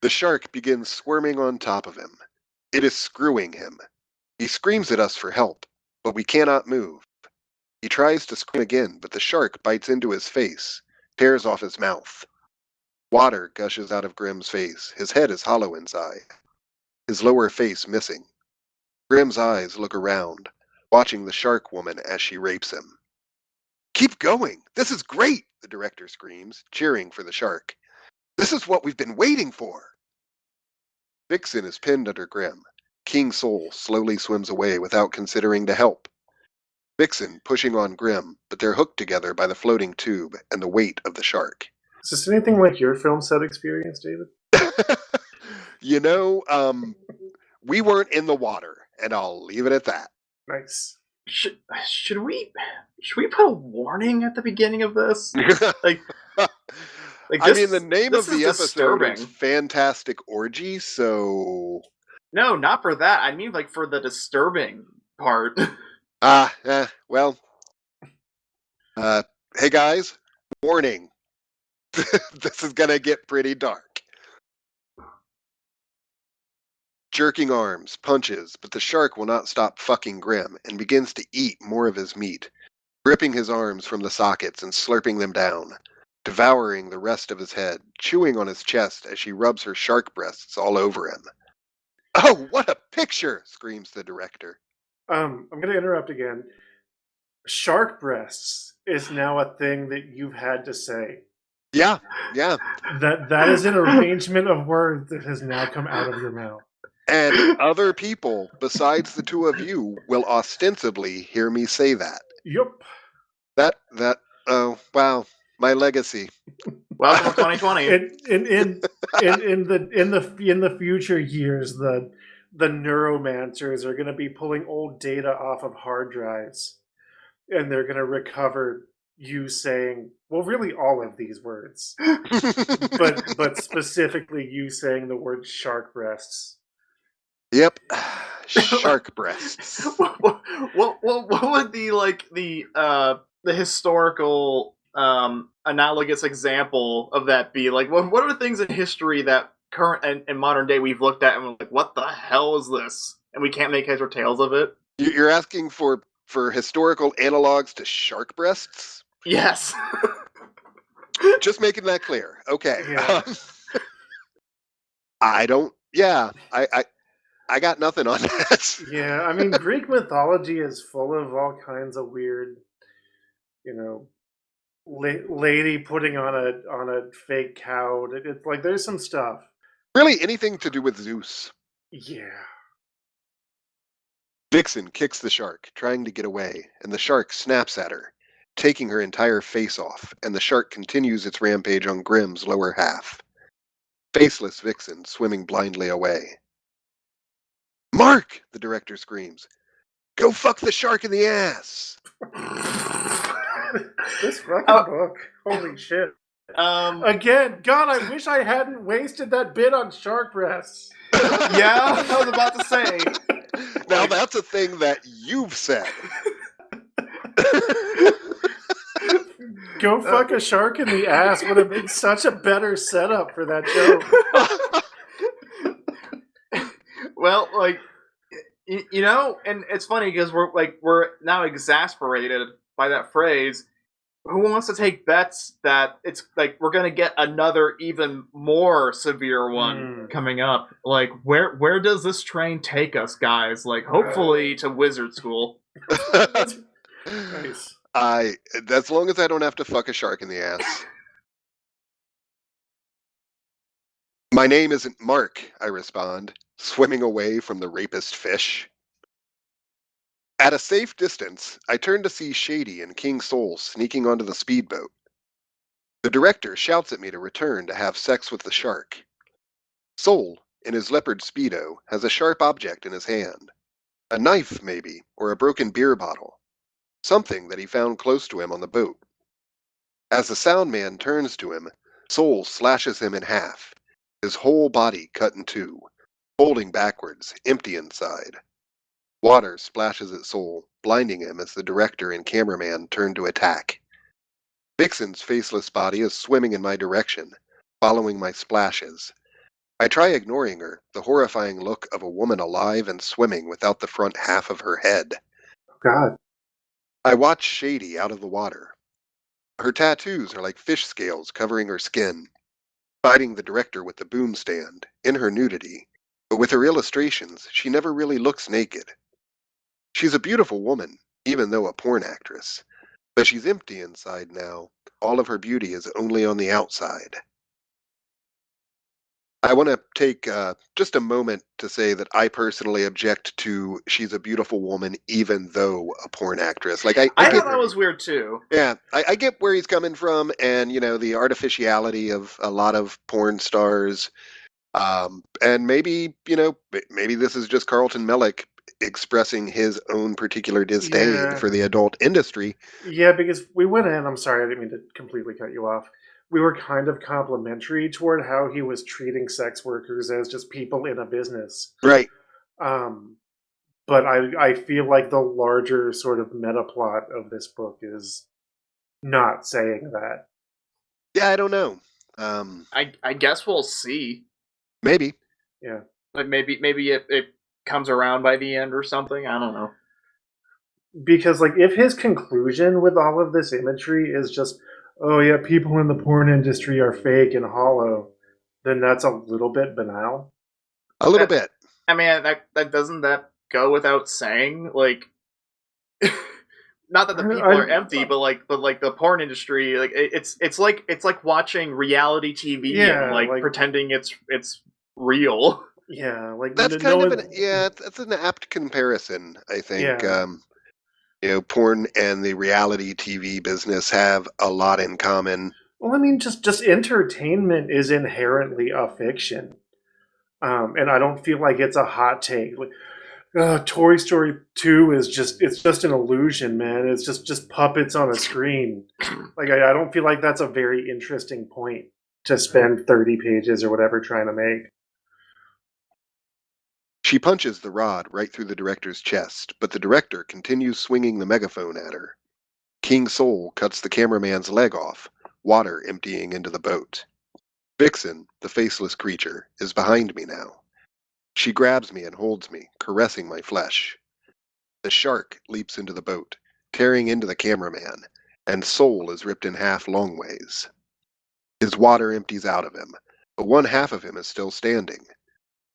The shark begins squirming on top of him. It is screwing him. He screams at us for help, but we cannot move. He tries to scream again, but the shark bites into his face, tears off his mouth. Water gushes out of Grim's face. His head is hollow inside, his lower face missing. Grim's eyes look around, watching the shark woman as she rapes him. Keep going! This is great! The director screams, cheering for the shark. This is what we've been waiting for! Vixen is pinned under Grim. King Soul slowly swims away without considering to help. Vixen pushing on Grim, but they're hooked together by the floating tube and the weight of the shark. Is this anything like your film set experience, David? You know, we weren't in the water, and I'll leave it at that. Nice. Should we put a warning at the beginning of this? Like I mean, the name of the episode disturbing. is Fantastic Orgy, so... No, not for that. I mean, like, for the disturbing part. Well... hey guys, warning. This is gonna get pretty dark. Jerking arms, punches, but the shark will not stop fucking Grim and begins to eat more of his meat, gripping his arms from the sockets and slurping them down, devouring the rest of his head, chewing on his chest as she rubs her shark breasts all over him. Oh, what a picture! Screams the director. I'm going to interrupt again. Shark breasts is now a thing that you've had to say. Yeah. That is an arrangement of words that has now come out of your mouth. And other people, besides the two of you, will ostensibly hear me say that. Yep. Oh, wow. My legacy. Welcome to 2020. In the future years, the neuromancers are going to be pulling old data off of hard drives, and they're going to recover you saying, well, really all of these words, but specifically you saying the word shark breasts. Yep, shark breasts. What would be like the historical analogous example of that be? Like, what are the things in history that current and modern day we've looked at and we're like, what the hell is this? And we can't make heads or tails of it. You're asking for historical analogs to shark breasts? Yes. Just making that clear. Okay. Yeah. I don't. Yeah. I got nothing on that. Yeah, I mean, Greek mythology is full of all kinds of weird, you know, lady putting on a fake cow. It's like there's some stuff. Really, anything to do with Zeus. Yeah. Vixen kicks the shark, trying to get away, and the shark snaps at her, taking her entire face off, and the shark continues its rampage on Grimm's lower half. Faceless Vixen swimming blindly away. Mark! The director screams. Go fuck the shark in the ass! This fucking book. Holy shit. Again, God, I wish I hadn't wasted that bit on shark breasts. Yeah, I was about to say. Now that's a thing that you've said. Go fuck a shark in the ass would have been such a better setup for that joke. Well, like, you know, and it's funny because we're now exasperated by that phrase. Who wants to take bets that it's like we're gonna get another even more severe one coming up? Like, where does this train take us, guys? Like, hopefully to wizard school. Nice. As long as I don't have to fuck a shark in the ass. My name isn't Mark, I respond, swimming away from the rapist fish. At a safe distance, I turn to see Shady and King Soul sneaking onto the speedboat. The director shouts at me to return to have sex with the shark. Soul, in his leopard speedo, has a sharp object in his hand. A knife, maybe, or a broken beer bottle. Something that he found close to him on the boat. As the sound man turns to him, Soul slashes him in half, his whole body cut in two, folding backwards, empty inside. Water splashes at Soul, blinding him as the director and cameraman turn to attack. Vixen's faceless body is swimming in my direction, following my splashes. I try ignoring her, the horrifying look of a woman alive and swimming without the front half of her head. God. I watch Shady out of the water. Her tattoos are like fish scales covering her skin, fighting the director with the boom stand, in her nudity, but with her illustrations, she never really looks naked. She's a beautiful woman, even though a porn actress, but she's empty inside now. All of her beauty is only on the outside. I want to take just a moment to say that I personally object to she's a beautiful woman, even though a porn actress. Like I thought get, that was weird too. Yeah, I get where he's coming from, and you know the artificiality of a lot of porn stars, and maybe maybe this is just Carlton Mellick expressing his own particular disdain for the adult industry. Yeah, because we went in. I'm sorry, I didn't mean to completely cut you off. We were kind of complimentary toward how he was treating sex workers as just people in a business. Right. But I feel like the larger sort of meta plot of this book is not saying that. Yeah, I don't know. I guess we'll see. Maybe. Yeah. Like maybe it comes around by the end or something. I don't know. Because like if his conclusion with all of this imagery is just, oh yeah, people in the porn industry are fake and hollow, then that's a little bit banal. A little bit. I mean, that doesn't that go without saying? Like, not that the people are empty, but like the porn industry, like it's like watching reality TV and like pretending it's real. Yeah, like that's kind of that's an apt comparison, I think. Yeah. Porn and the reality TV business have a lot in common. Well, I mean, just entertainment is inherently a fiction, and I don't feel like it's a hot take. Like, Toy Story 2 is just an illusion, man. It's just puppets on a screen. Like I don't feel like that's a very interesting point to spend 30 pages or whatever trying to make. She punches the rod right through the director's chest, but the director continues swinging the megaphone at her. King Soul cuts the cameraman's leg off, water emptying into the boat. Vixen, the faceless creature, is behind me now. She grabs me and holds me, caressing my flesh. The shark leaps into the boat, tearing into the cameraman, and Soul is ripped in half long ways. His water empties out of him, but one half of him is still standing,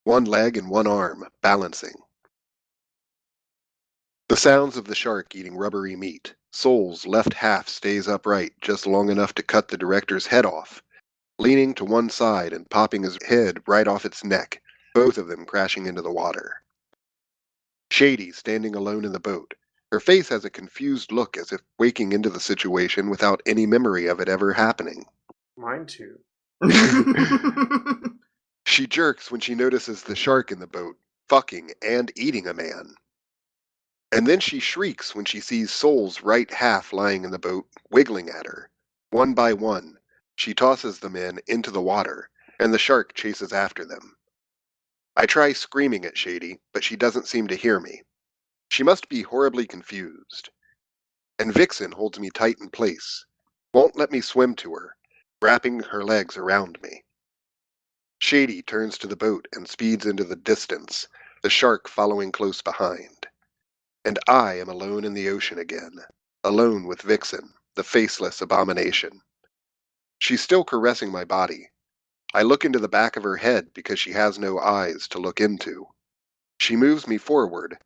one leg and one arm balancing. The sounds of the shark eating rubbery meat. Soul's left half stays upright just long enough to cut the director's head off, leaning to one side and popping his head right off its neck, both of them crashing into the water. Shady, standing alone in the boat. Her face has a confused look as if waking into the situation without any memory of it ever happening. Mine too. She jerks when she notices the shark in the boat, fucking and eating a man. And then she shrieks when she sees Soul's right half lying in the boat, wiggling at her. One by one, she tosses the men into the water, and the shark chases after them. I try screaming at Shady, but she doesn't seem to hear me. She must be horribly confused. And Vixen holds me tight in place, won't let me swim to her, wrapping her legs around me. Shady turns to the boat and speeds into the distance, the shark following close behind. And I am alone in the ocean again, alone with Vixen, the faceless abomination. She's still caressing my body. I look into the back of her head because she has no eyes to look into. She moves me forward,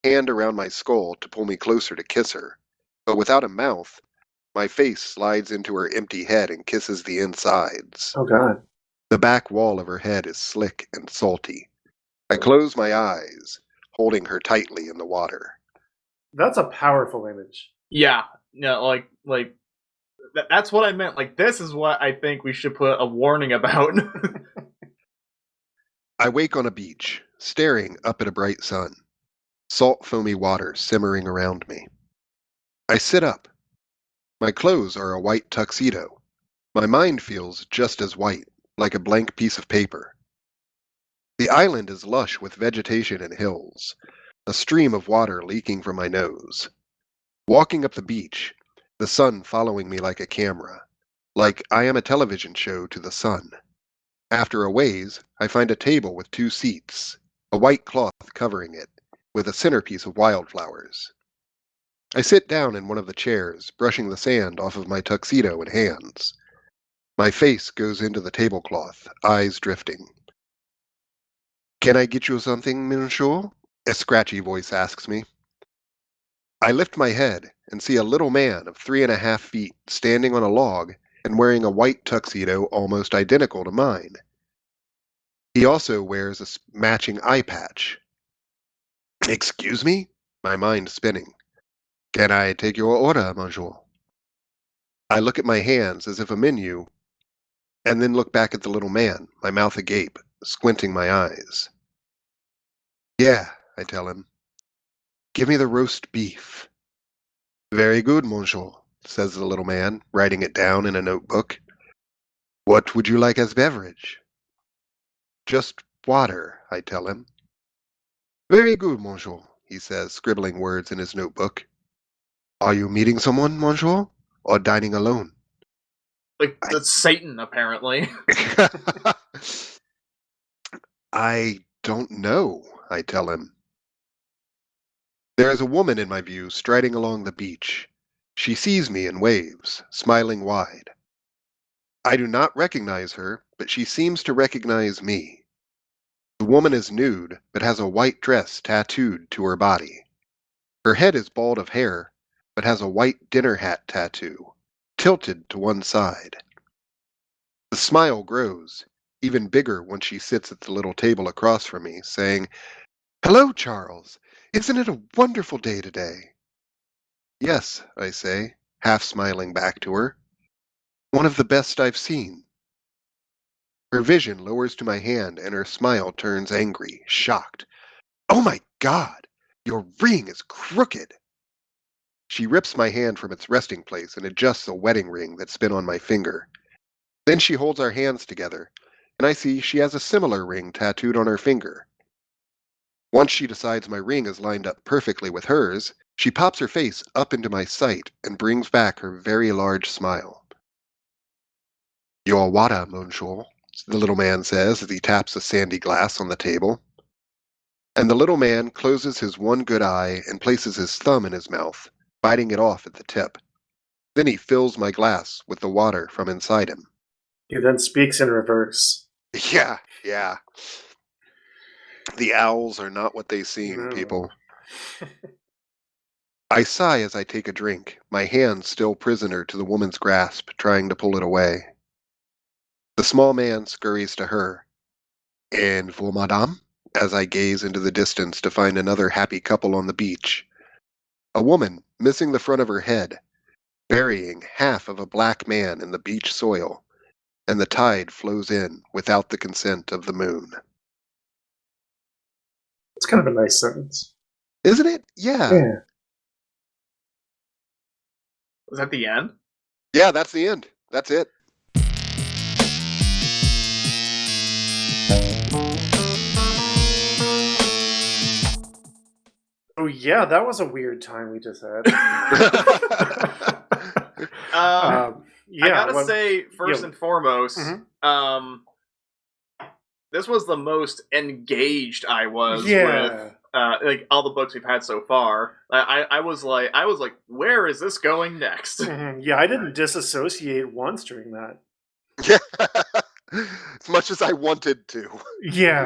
hand around my skull to pull me closer to kiss her, but without a mouth, my face slides into her empty head and kisses the insides. Oh, God. The back wall of her head is slick and salty. I close my eyes, holding her tightly in the water. That's a powerful image. Yeah, no, like that's what I meant. Like, this is what I think we should put a warning about. I wake on a beach, staring up at a bright sun. Salt, foamy water simmering around me. I sit up. My clothes are a white tuxedo. My mind feels just as white, like a blank piece of paper. The island is lush with vegetation and hills, a stream of water leaking from my nose. Walking up the beach, the sun following me like a camera, like I am a television show to the sun. After a ways, I find a table with 2 seats, a white cloth covering it, with a centerpiece of wildflowers. I sit down in one of the chairs, brushing the sand off of my tuxedo and hands. My face goes into the tablecloth, eyes drifting. "Can I get you something, monsieur?" a scratchy voice asks me. I lift my head and see a little man of 3.5 feet standing on a log and wearing a white tuxedo almost identical to mine. He also wears a matching eye patch. "Excuse me?" my mind spinning. "Can I take your order, monsieur?" I look at my hands as if a menu, and then look back at the little man, my mouth agape, squinting my eyes. "Yeah," I tell him. "Give me the roast beef." "Very good, monsieur," says the little man, writing it down in a notebook. "What would you like as beverage?" "Just water," I tell him. "Very good, monsieur," he says, scribbling words in his notebook. "Are you meeting someone, monsieur, or dining alone?" Like, that's Satan, apparently. "I don't know," I tell him. There is a woman in my view striding along the beach. She sees me and waves, smiling wide. I do not recognize her, but she seems to recognize me. The woman is nude, but has a white dress tattooed to her body. Her head is bald of hair, but has a white dinner hat tattoo, tilted to one side. The smile grows, even bigger when she sits at the little table across from me, saying, "Hello, Charles. Isn't it a wonderful day today?" "Yes," I say, half smiling back to her. "One of the best I've seen." Her vision lowers to my hand and her smile turns angry, shocked. "Oh my God! Your ring is crooked!" She rips my hand from its resting place and adjusts a wedding ring that's been on my finger. Then she holds our hands together, and I see she has a similar ring tattooed on her finger. Once she decides my ring is lined up perfectly with hers, She pops her face up into my sight and brings back her very large smile. Your water, monsieur, the little man says as he taps a sandy glass on the table. And the little man closes his one good eye and places his thumb in his mouth, biting it off at the tip. Then he fills my glass with the water from inside him. He then speaks in reverse. Yeah. The owls are not what they seem, No. people. I sigh as I take a drink, my hand still prisoner to the woman's grasp, trying to pull it away. The small man scurries to her. And vous, madame? As I gaze into the distance to find another happy couple on the beach. A woman, missing the front of her head, burying half of a black man in the beach soil, and the tide flows in without the consent of the moon. It's kind of a nice sentence. Isn't it? Yeah. Was that the end? Yeah, that's the end. That's it. Oh yeah, that was a weird time we just had. I gotta say, first and foremost, this was the most engaged I was with like all the books we've had so far. I was like, where is this going next? Yeah, I didn't disassociate once during that. Yeah, as much as I wanted to. Yeah,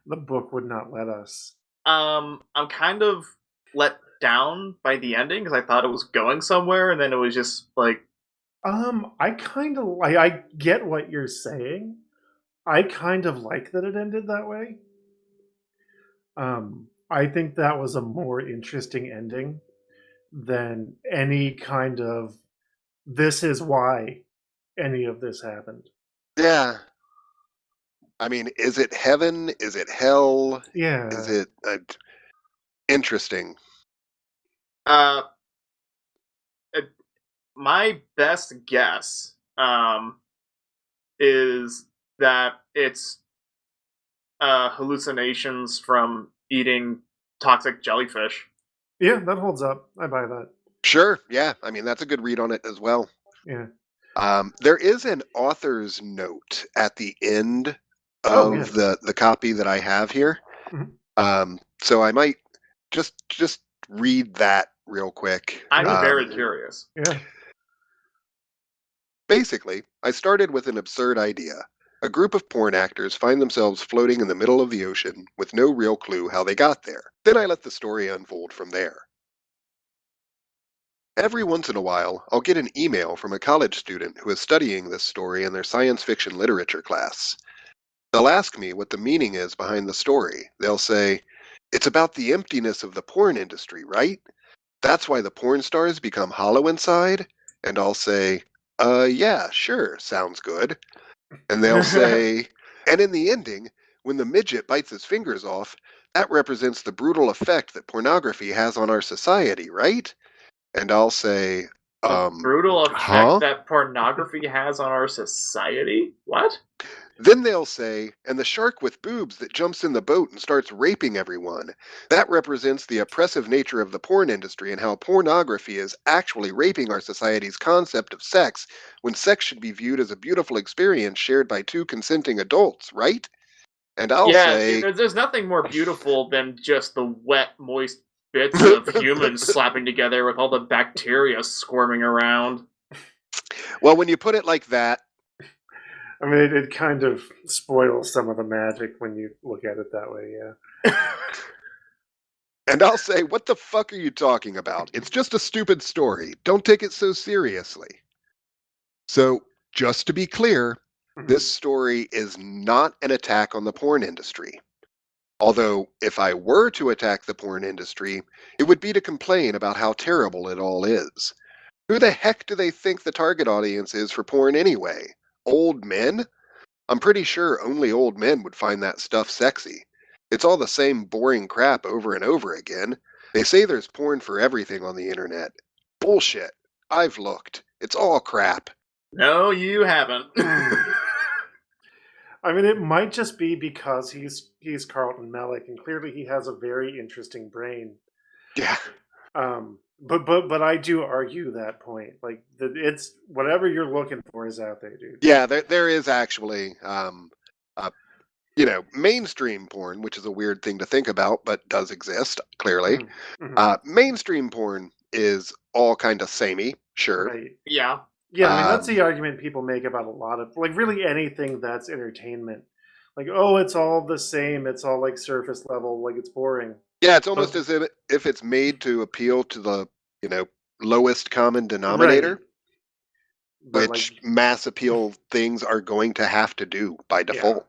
the book would not let us. I'm kind of let down by the ending because I thought it was going somewhere, and then it was just like. I kind of like. I get what you're saying. I kind of like that it ended that way. I think that was a more interesting ending than any kind of. This is why any of this happened. Yeah. I mean, is it heaven? Is it hell? Yeah. Is it interesting? My best guess is that it's hallucinations from eating toxic jellyfish. Yeah, that holds up. I buy that. Sure. Yeah. I mean, that's a good read on it as well. Yeah. There is an author's note at the end of the copy that I have here. Mm-hmm. So I might just read that real quick. I'm very curious. Yeah. Basically, I started with an absurd idea. A group of porn actors find themselves floating in the middle of the ocean with no real clue how they got there. Then I let the story unfold from there. Every once in a while, I'll get an email from a college student who is studying this story in their science fiction literature class. They'll ask me what the meaning is behind the story. They'll say, "It's about the emptiness of the porn industry, right? That's why the porn stars become hollow inside?" And I'll say, yeah, sure, sounds good." And they'll say, "And in the ending, when the midget bites his fingers off, that represents the brutal effect that pornography has on our society, right?" And I'll say, The brutal effect that pornography has on our society? What? Then they'll say, "And the shark with boobs that jumps in the boat and starts raping everyone, that represents the oppressive nature of the porn industry and how pornography is actually raping our society's concept of sex, when sex should be viewed as a beautiful experience shared by two consenting adults, right?" And I'll say, there's nothing more beautiful than just the wet, moist bits of humans slapping together with all the bacteria squirming around. Well, when you put it like that, I mean, it kind of spoils some of the magic when you look at it that way, yeah. And I'll say, "What the fuck are you talking about? It's just a stupid story. Don't take it so seriously." So, just to be clear, this story is not an attack on the porn industry. Although, if I were to attack the porn industry, it would be to complain about how terrible it all is. Who the heck do they think the target audience is for porn anyway? Old men? I'm pretty sure only old men would find that stuff sexy. It's all the same boring crap over and over again. They say there's porn for everything on the internet. Bullshit. I've looked. It's all crap. No, you haven't. I mean, it might just be because he's Carlton Mellick, and clearly he has a very interesting brain. Yeah. But I do argue that point. Like it's whatever you're looking for is out there, dude. Yeah, there is actually mainstream porn, which is a weird thing to think about, but does exist, clearly. Mainstream porn is all kind of samey, sure. Right. Yeah. Yeah, I mean, that's the argument people make about a lot of, like, really anything that's entertainment. Like, oh, it's all the same. It's all, like, surface level. Like, it's boring. Yeah, it's almost as if it's made to appeal to the, lowest common denominator, right. Which mass appeal things are going to have to do by default.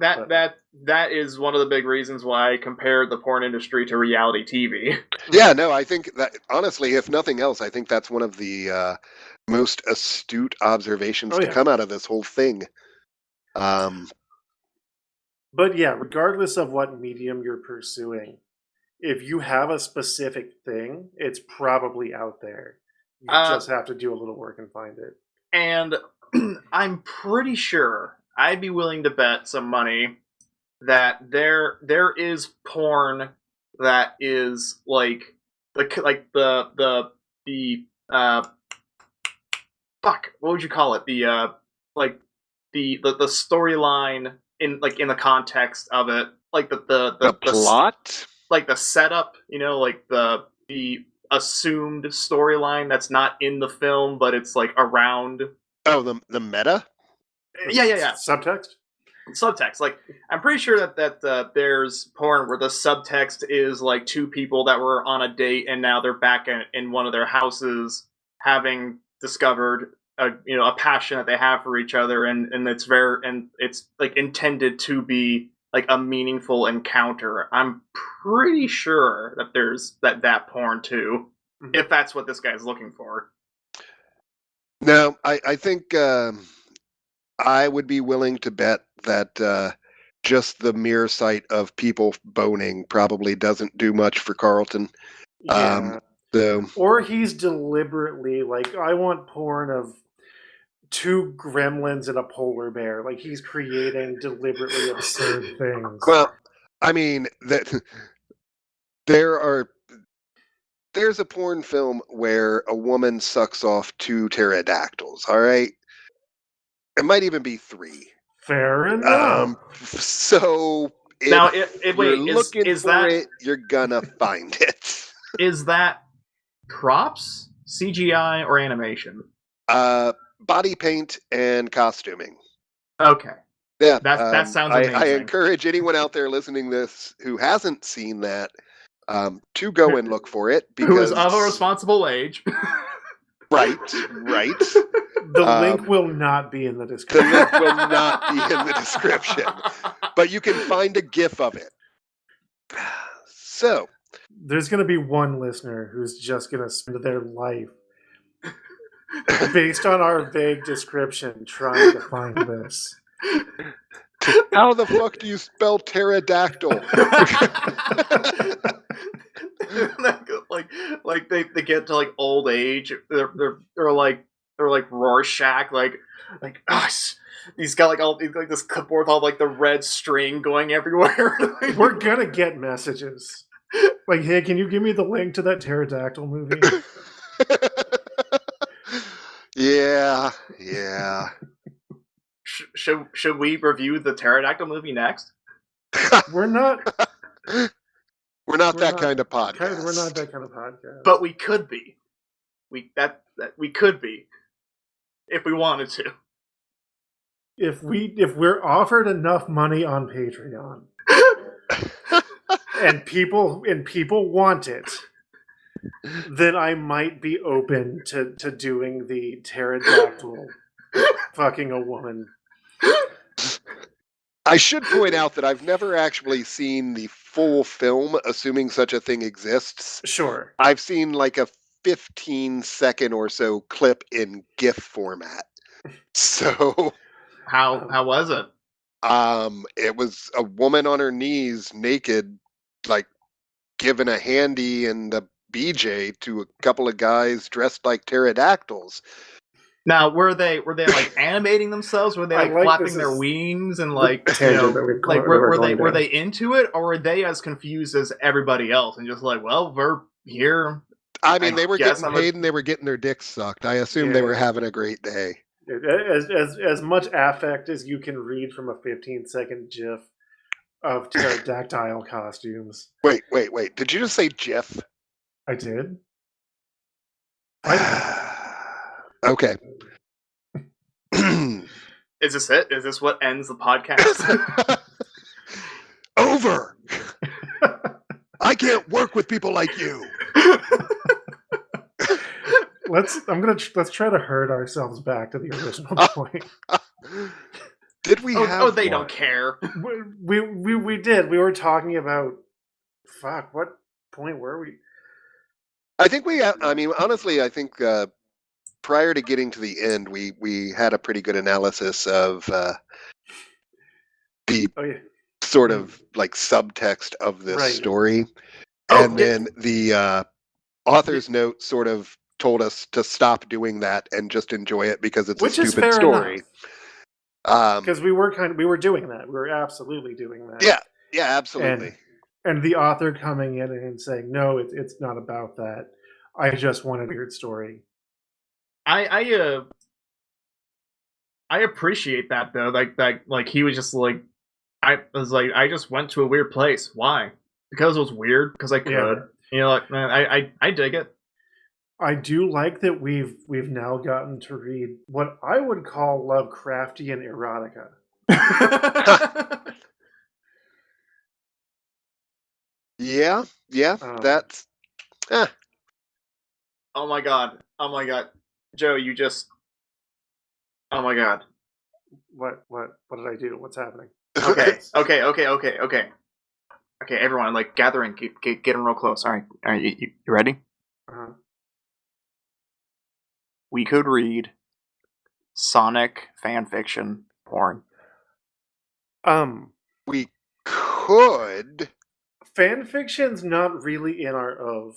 Yeah. That is one of the big reasons why I compared the porn industry to reality TV. Yeah, no, I think that, honestly, if nothing else, I think that's one of the most astute observations to come out of this whole thing. But yeah, regardless of what medium you're pursuing, if you have a specific thing, it's probably out there. You just have to do a little work and find it. And I'm pretty sure I'd be willing to bet some money that there is porn that is like the fuck, what would you call it? The storyline in the context of it, like the plot, like the setup, like the assumed storyline that's not in the film, but it's like around. Oh, the meta. Yeah. Subtext. Like, I'm pretty sure that there's porn where the subtext is like two people that were on a date and now they're back in one of their houses, having discovered a passion that they have for each other, and it's like intended to be like a meaningful encounter. I'm pretty sure that there's that porn too, if that's what this guy's looking for. No, I think I would be willing to bet that just the mere sight of people boning probably doesn't do much for Carlton. Yeah. Or he's deliberately like, I want porn of two gremlins and a polar bear. Like, he's creating deliberately absurd things. Well, I mean, there's a porn film where a woman sucks off two pterodactyls, all right? It might even be 3. Fair enough. So if you're looking for it, you're gonna find it. Is that props, CGI, or animation? Body paint and costuming. Okay. Yeah, that sounds amazing. I encourage anyone out there listeing to this who hasn't seen that to go and look for it, because who is of a responsible age. Right. The link will not be in the description. The link will not be in the description, but you can find a GIF of it. So there's going to be one listener who's just going to spend their life, based on our vague description, trying to find this. How the fuck do you spell pterodactyl? like they get to like old age, they're like Rorschach, like he's got like this clipboard with all like the red string going everywhere. We're gonna get messages like, hey, can you give me the link to that pterodactyl movie? Yeah. Should we review the pterodactyl movie next? We're not that kind of podcast. We're not that kind of podcast. But we could be. We could be if we wanted to. If we're offered enough money on Patreon and people want it, then I might be open to doing the pterodactyl fucking a woman. I should point out that I've never actually seen the full film, assuming such a thing exists. Sure. I've seen like a 15-second or so clip in GIF format. So how was it? It was a woman on her knees, naked, like giving a handy and a BJ to a couple of guys dressed like pterodactyls. Now, were they like animating themselves? Were they like flapping their wings and like were they into it, or were they as confused as everybody else and just like, well, we're here. I mean, I they were guess getting paid and they were getting their dicks sucked. I assume they were having a great day. As much affect as you can read from a 15-second GIF of pterodactyl costumes. Wait. Did you just say GIF? I did. Okay. Is this it? Is this what ends the podcast? Over. I can't work with people like you. Let's try to herd ourselves back to the original point. Did we have? Oh, they don't care. We did. We were talking about. Fuck. What point were we? I think we. I mean, honestly, I think prior to getting to the end, we had a pretty good analysis of the sort of like subtext of this story, and then the author's note sort of told us to stop doing that and just enjoy it because it's a stupid story. Because we were doing that. We were absolutely doing that. Yeah, absolutely. And the author coming in and saying, "No, it's not about that. I just want a weird story." I appreciate that though. Like he was just like, I was like, I just went to a weird place. Why? Because it was weird. Because I could. Yeah. You know, like, man, I dig it. I do like that we've now gotten to read what I would call Lovecraftian erotica. Yeah, that's. Oh my god, Joe, you just. Oh my god. What did I do? What's happening? Okay. Okay, everyone, like, gather and get in real close. All right, you ready? Uh-huh. We could read Sonic fanfiction porn. We could. Fanfiction's not really in our of.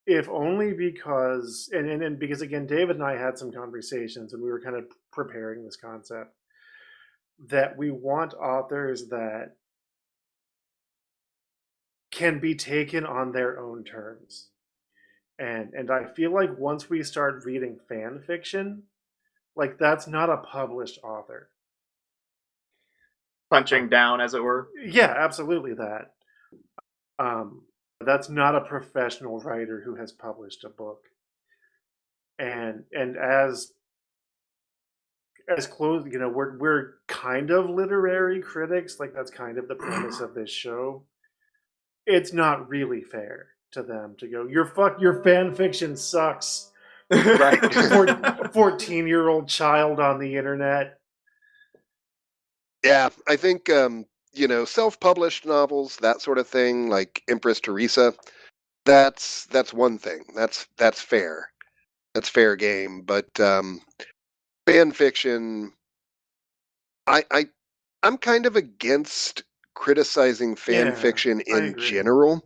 If only because, and because again, David and I had some conversations and we were kind of preparing this concept that we want authors that can be taken on their own terms. And I feel like once we start reading fan fiction, like that's not a published author. Punching down, as it were. Yeah, absolutely that. That's not a professional writer who has published a book. And as close, you know, we're kind of literary critics, like that's kind of the premise of this show. It's not really fair to them to go, your fan fiction sucks. Right. 14-year-old child on the internet. Yeah, I think you know, self-published novels, that sort of thing, like Empress Teresa, that's one thing. That's fair. That's fair game. But fan fiction, I'm kind of against criticizing fan fiction in general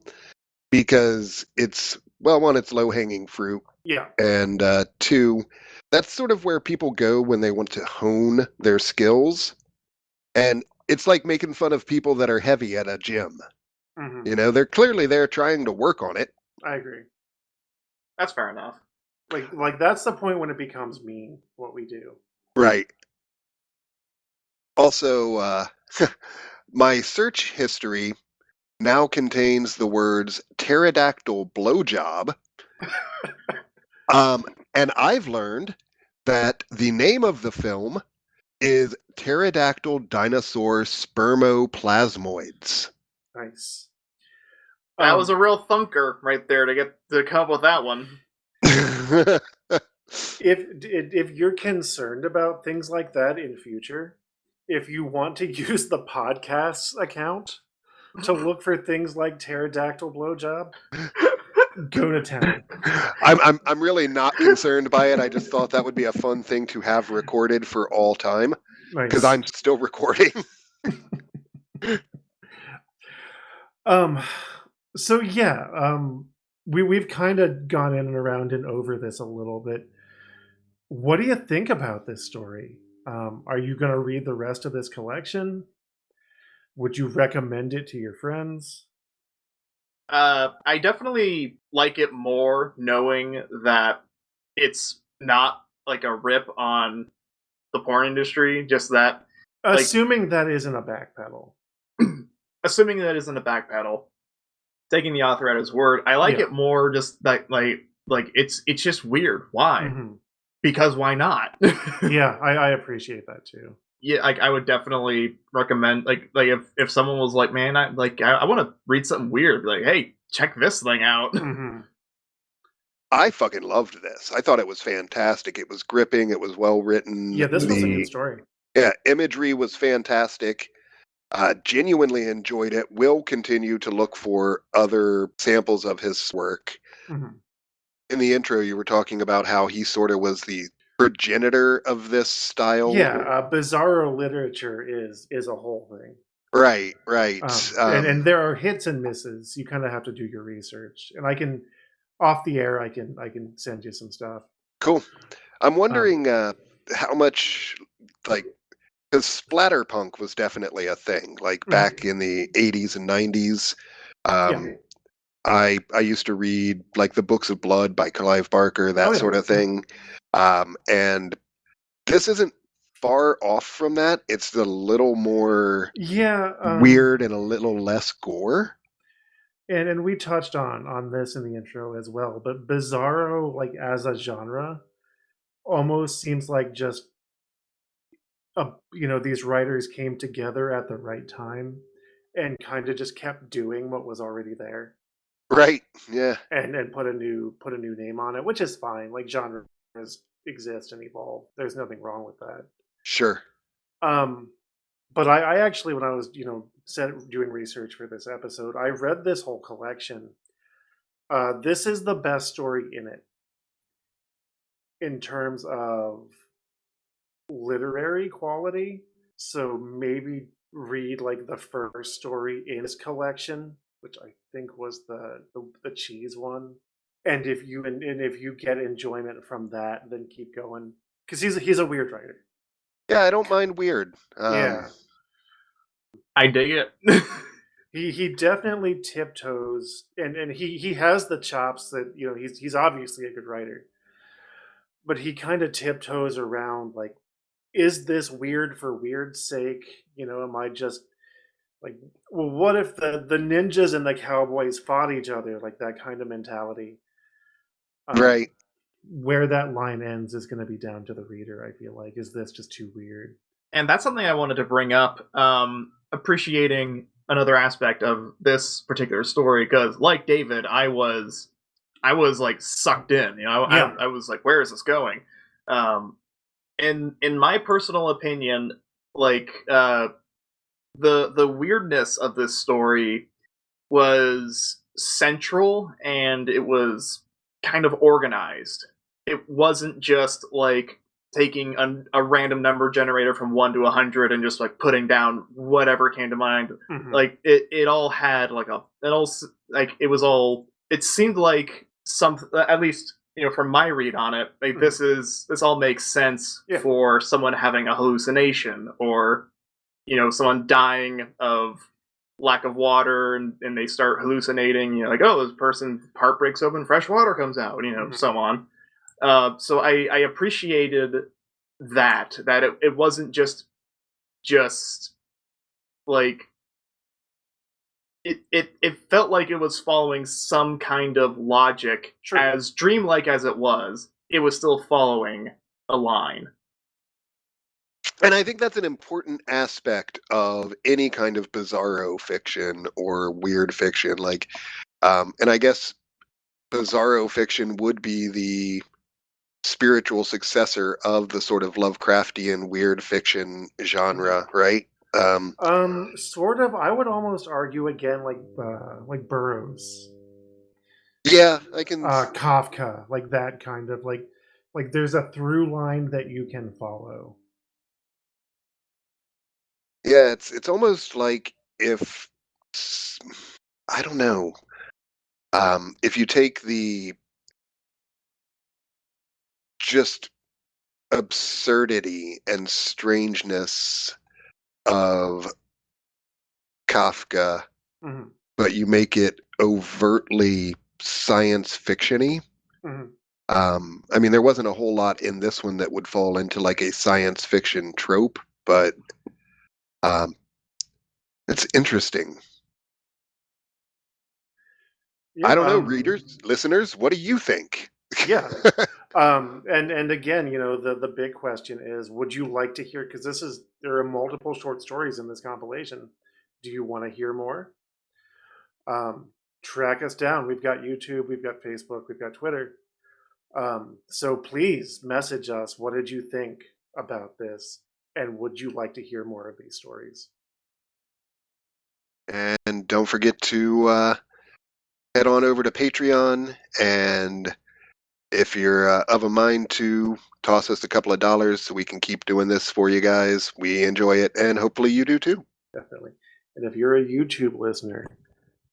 because it's, well, one, it's low-hanging fruit. Yeah. And two, that's sort of where people go when they want to hone their skills. And it's like making fun of people that are heavy at a gym. Mm-hmm. You know, they're clearly there trying to work on it. I agree. That's fair enough. Like that's the point when it becomes mean, what we do. Right. Also, my search history now contains the words pterodactyl blowjob. And I've learned that the name of the film is Pterodactyl Dinosaur Spermoplasmoids. Nice. That was a real thunker right there to come up with that one. If you're concerned about things like that in future, if you want to use the podcast's account to look for things like pterodactyl blowjob, go to town. I'm really not concerned by it. I just thought that would be a fun thing to have recorded for all time because I'm still recording. So yeah, we've kind of gone in and around and over this a little bit. What do you think about this story? Are you going to read the rest of this collection? Would you recommend it to your friends? I definitely like it more knowing that it's not like a rip on the porn industry, just that Assuming that isn't a backpedal. assuming that isn't a backpedal, taking the author at his word, I like it more just that like it's just weird. Why? Mm-hmm. Because why not? Yeah, I appreciate that too. Yeah, like I would definitely recommend like if someone was like, man, I want to read something weird, like, hey, check this thing out. Mm-hmm. I fucking loved this. I thought it was fantastic. It was gripping. It was well written. Yeah, this was a good story. Yeah, imagery was fantastic. Genuinely enjoyed it. Will continue to look for other samples of his work. Mm-hmm. In the intro, you were talking about how he sort of was the progenitor of this style. Yeah, bizarro literature is a whole thing. Right. And there are hits and misses. You kind of have to do your research. And I can, off the air, I can send you some stuff. Cool. I'm wondering how much, like, because splatterpunk was definitely a thing, like back in the 80s and 90s. I used to read like the Books of Blood by Clive Barker, that sort of thing. And this isn't far off from that. It's a little more weird and a little less gore. And we touched on this in the intro as well, but bizarro, like as a genre, almost seems like just these writers came together at the right time and kind of just kept doing what was already there. Right. Yeah. And put a new name on it, which is fine. Like genres exist and evolve. There's nothing wrong with that. Sure. But I actually, when I was doing research for this episode, I read this whole collection. This is the best story in it in terms of literary quality. So maybe read like the first story in this collection, which I think was the cheese one. And if you get enjoyment from that, then keep going, because he's a weird writer. Yeah, I don't mind weird. Yeah, I dig it. he definitely tiptoes, and he has the chops that he's obviously a good writer, but he kind of tiptoes around like, is this weird for weird's sake? Am I just like, well, what if the ninjas and the cowboys fought each other, like that kind of mentality? Right. Where that line ends is going to be down to the reader. I feel like, is this just too weird? And that's something I wanted to bring up. Appreciating another aspect of this particular story, because like David, I was like sucked in. I was like, where is this going? In my personal opinion, like the weirdness of this story was central, and it was kind of organized. It wasn't just like taking a random number generator from 1 to 100 and just like putting down whatever came to mind. Mm-hmm. Like it all had like it seemed like some, at least from my read on it, like this all makes sense for someone having a hallucination, or someone dying of lack of water, and they start hallucinating, like, oh, this person's heart breaks open, fresh water comes out, so on. So I appreciated that it wasn't just like it felt like it was following some kind of logic. True. As dreamlike as it was still following a line. And I think that's an important aspect of any kind of bizarro fiction or weird fiction. Like, and I guess bizarro fiction would be the spiritual successor of the sort of Lovecraftian weird fiction genre, right? Sort of. I would almost argue again, like Burroughs. Yeah, I can. Kafka, like that kind of like there's a through line that you can follow. Yeah, it's almost like if, I don't know, if you take the just absurdity and strangeness of Kafka but you make it overtly science fiction-y. Mhm. I mean, there wasn't a whole lot in this one that would fall into like a science fiction trope, but it's interesting. Yeah, I don't know, readers, listeners, what do you think? Yeah. And again, the big question is, would you like to hear, because there are multiple short stories in this compilation. Do you want to hear more? Track us down. We've got YouTube, we've got Facebook, we've got Twitter. So please message us. What did you think about this? And would you like to hear more of these stories? And don't forget to head on over to Patreon, and if you're of a mind to toss us a couple of dollars so we can keep doing this for you guys, we enjoy it, and hopefully you do too. Definitely. And if you're a YouTube listener,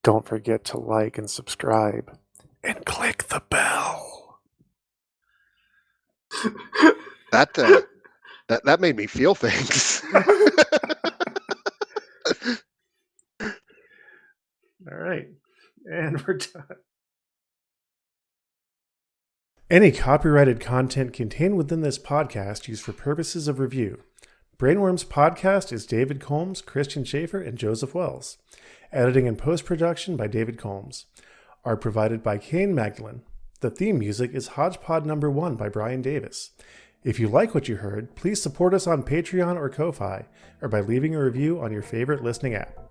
don't forget to like and subscribe and click the bell. That made me feel things. All right. And we're done. Any copyrighted content contained within this podcast used for purposes of review. Brainworms Podcast is David Combs, Christian Schaefer, and Joseph Wells. Editing and post-production by David Combs. Art provided by Kaine Magdalen. The theme music is Hodgepod No. 1 by Brian Davis. If you like what you heard, please support us on Patreon or Ko-Fi, or by leaving a review on your favorite listening app.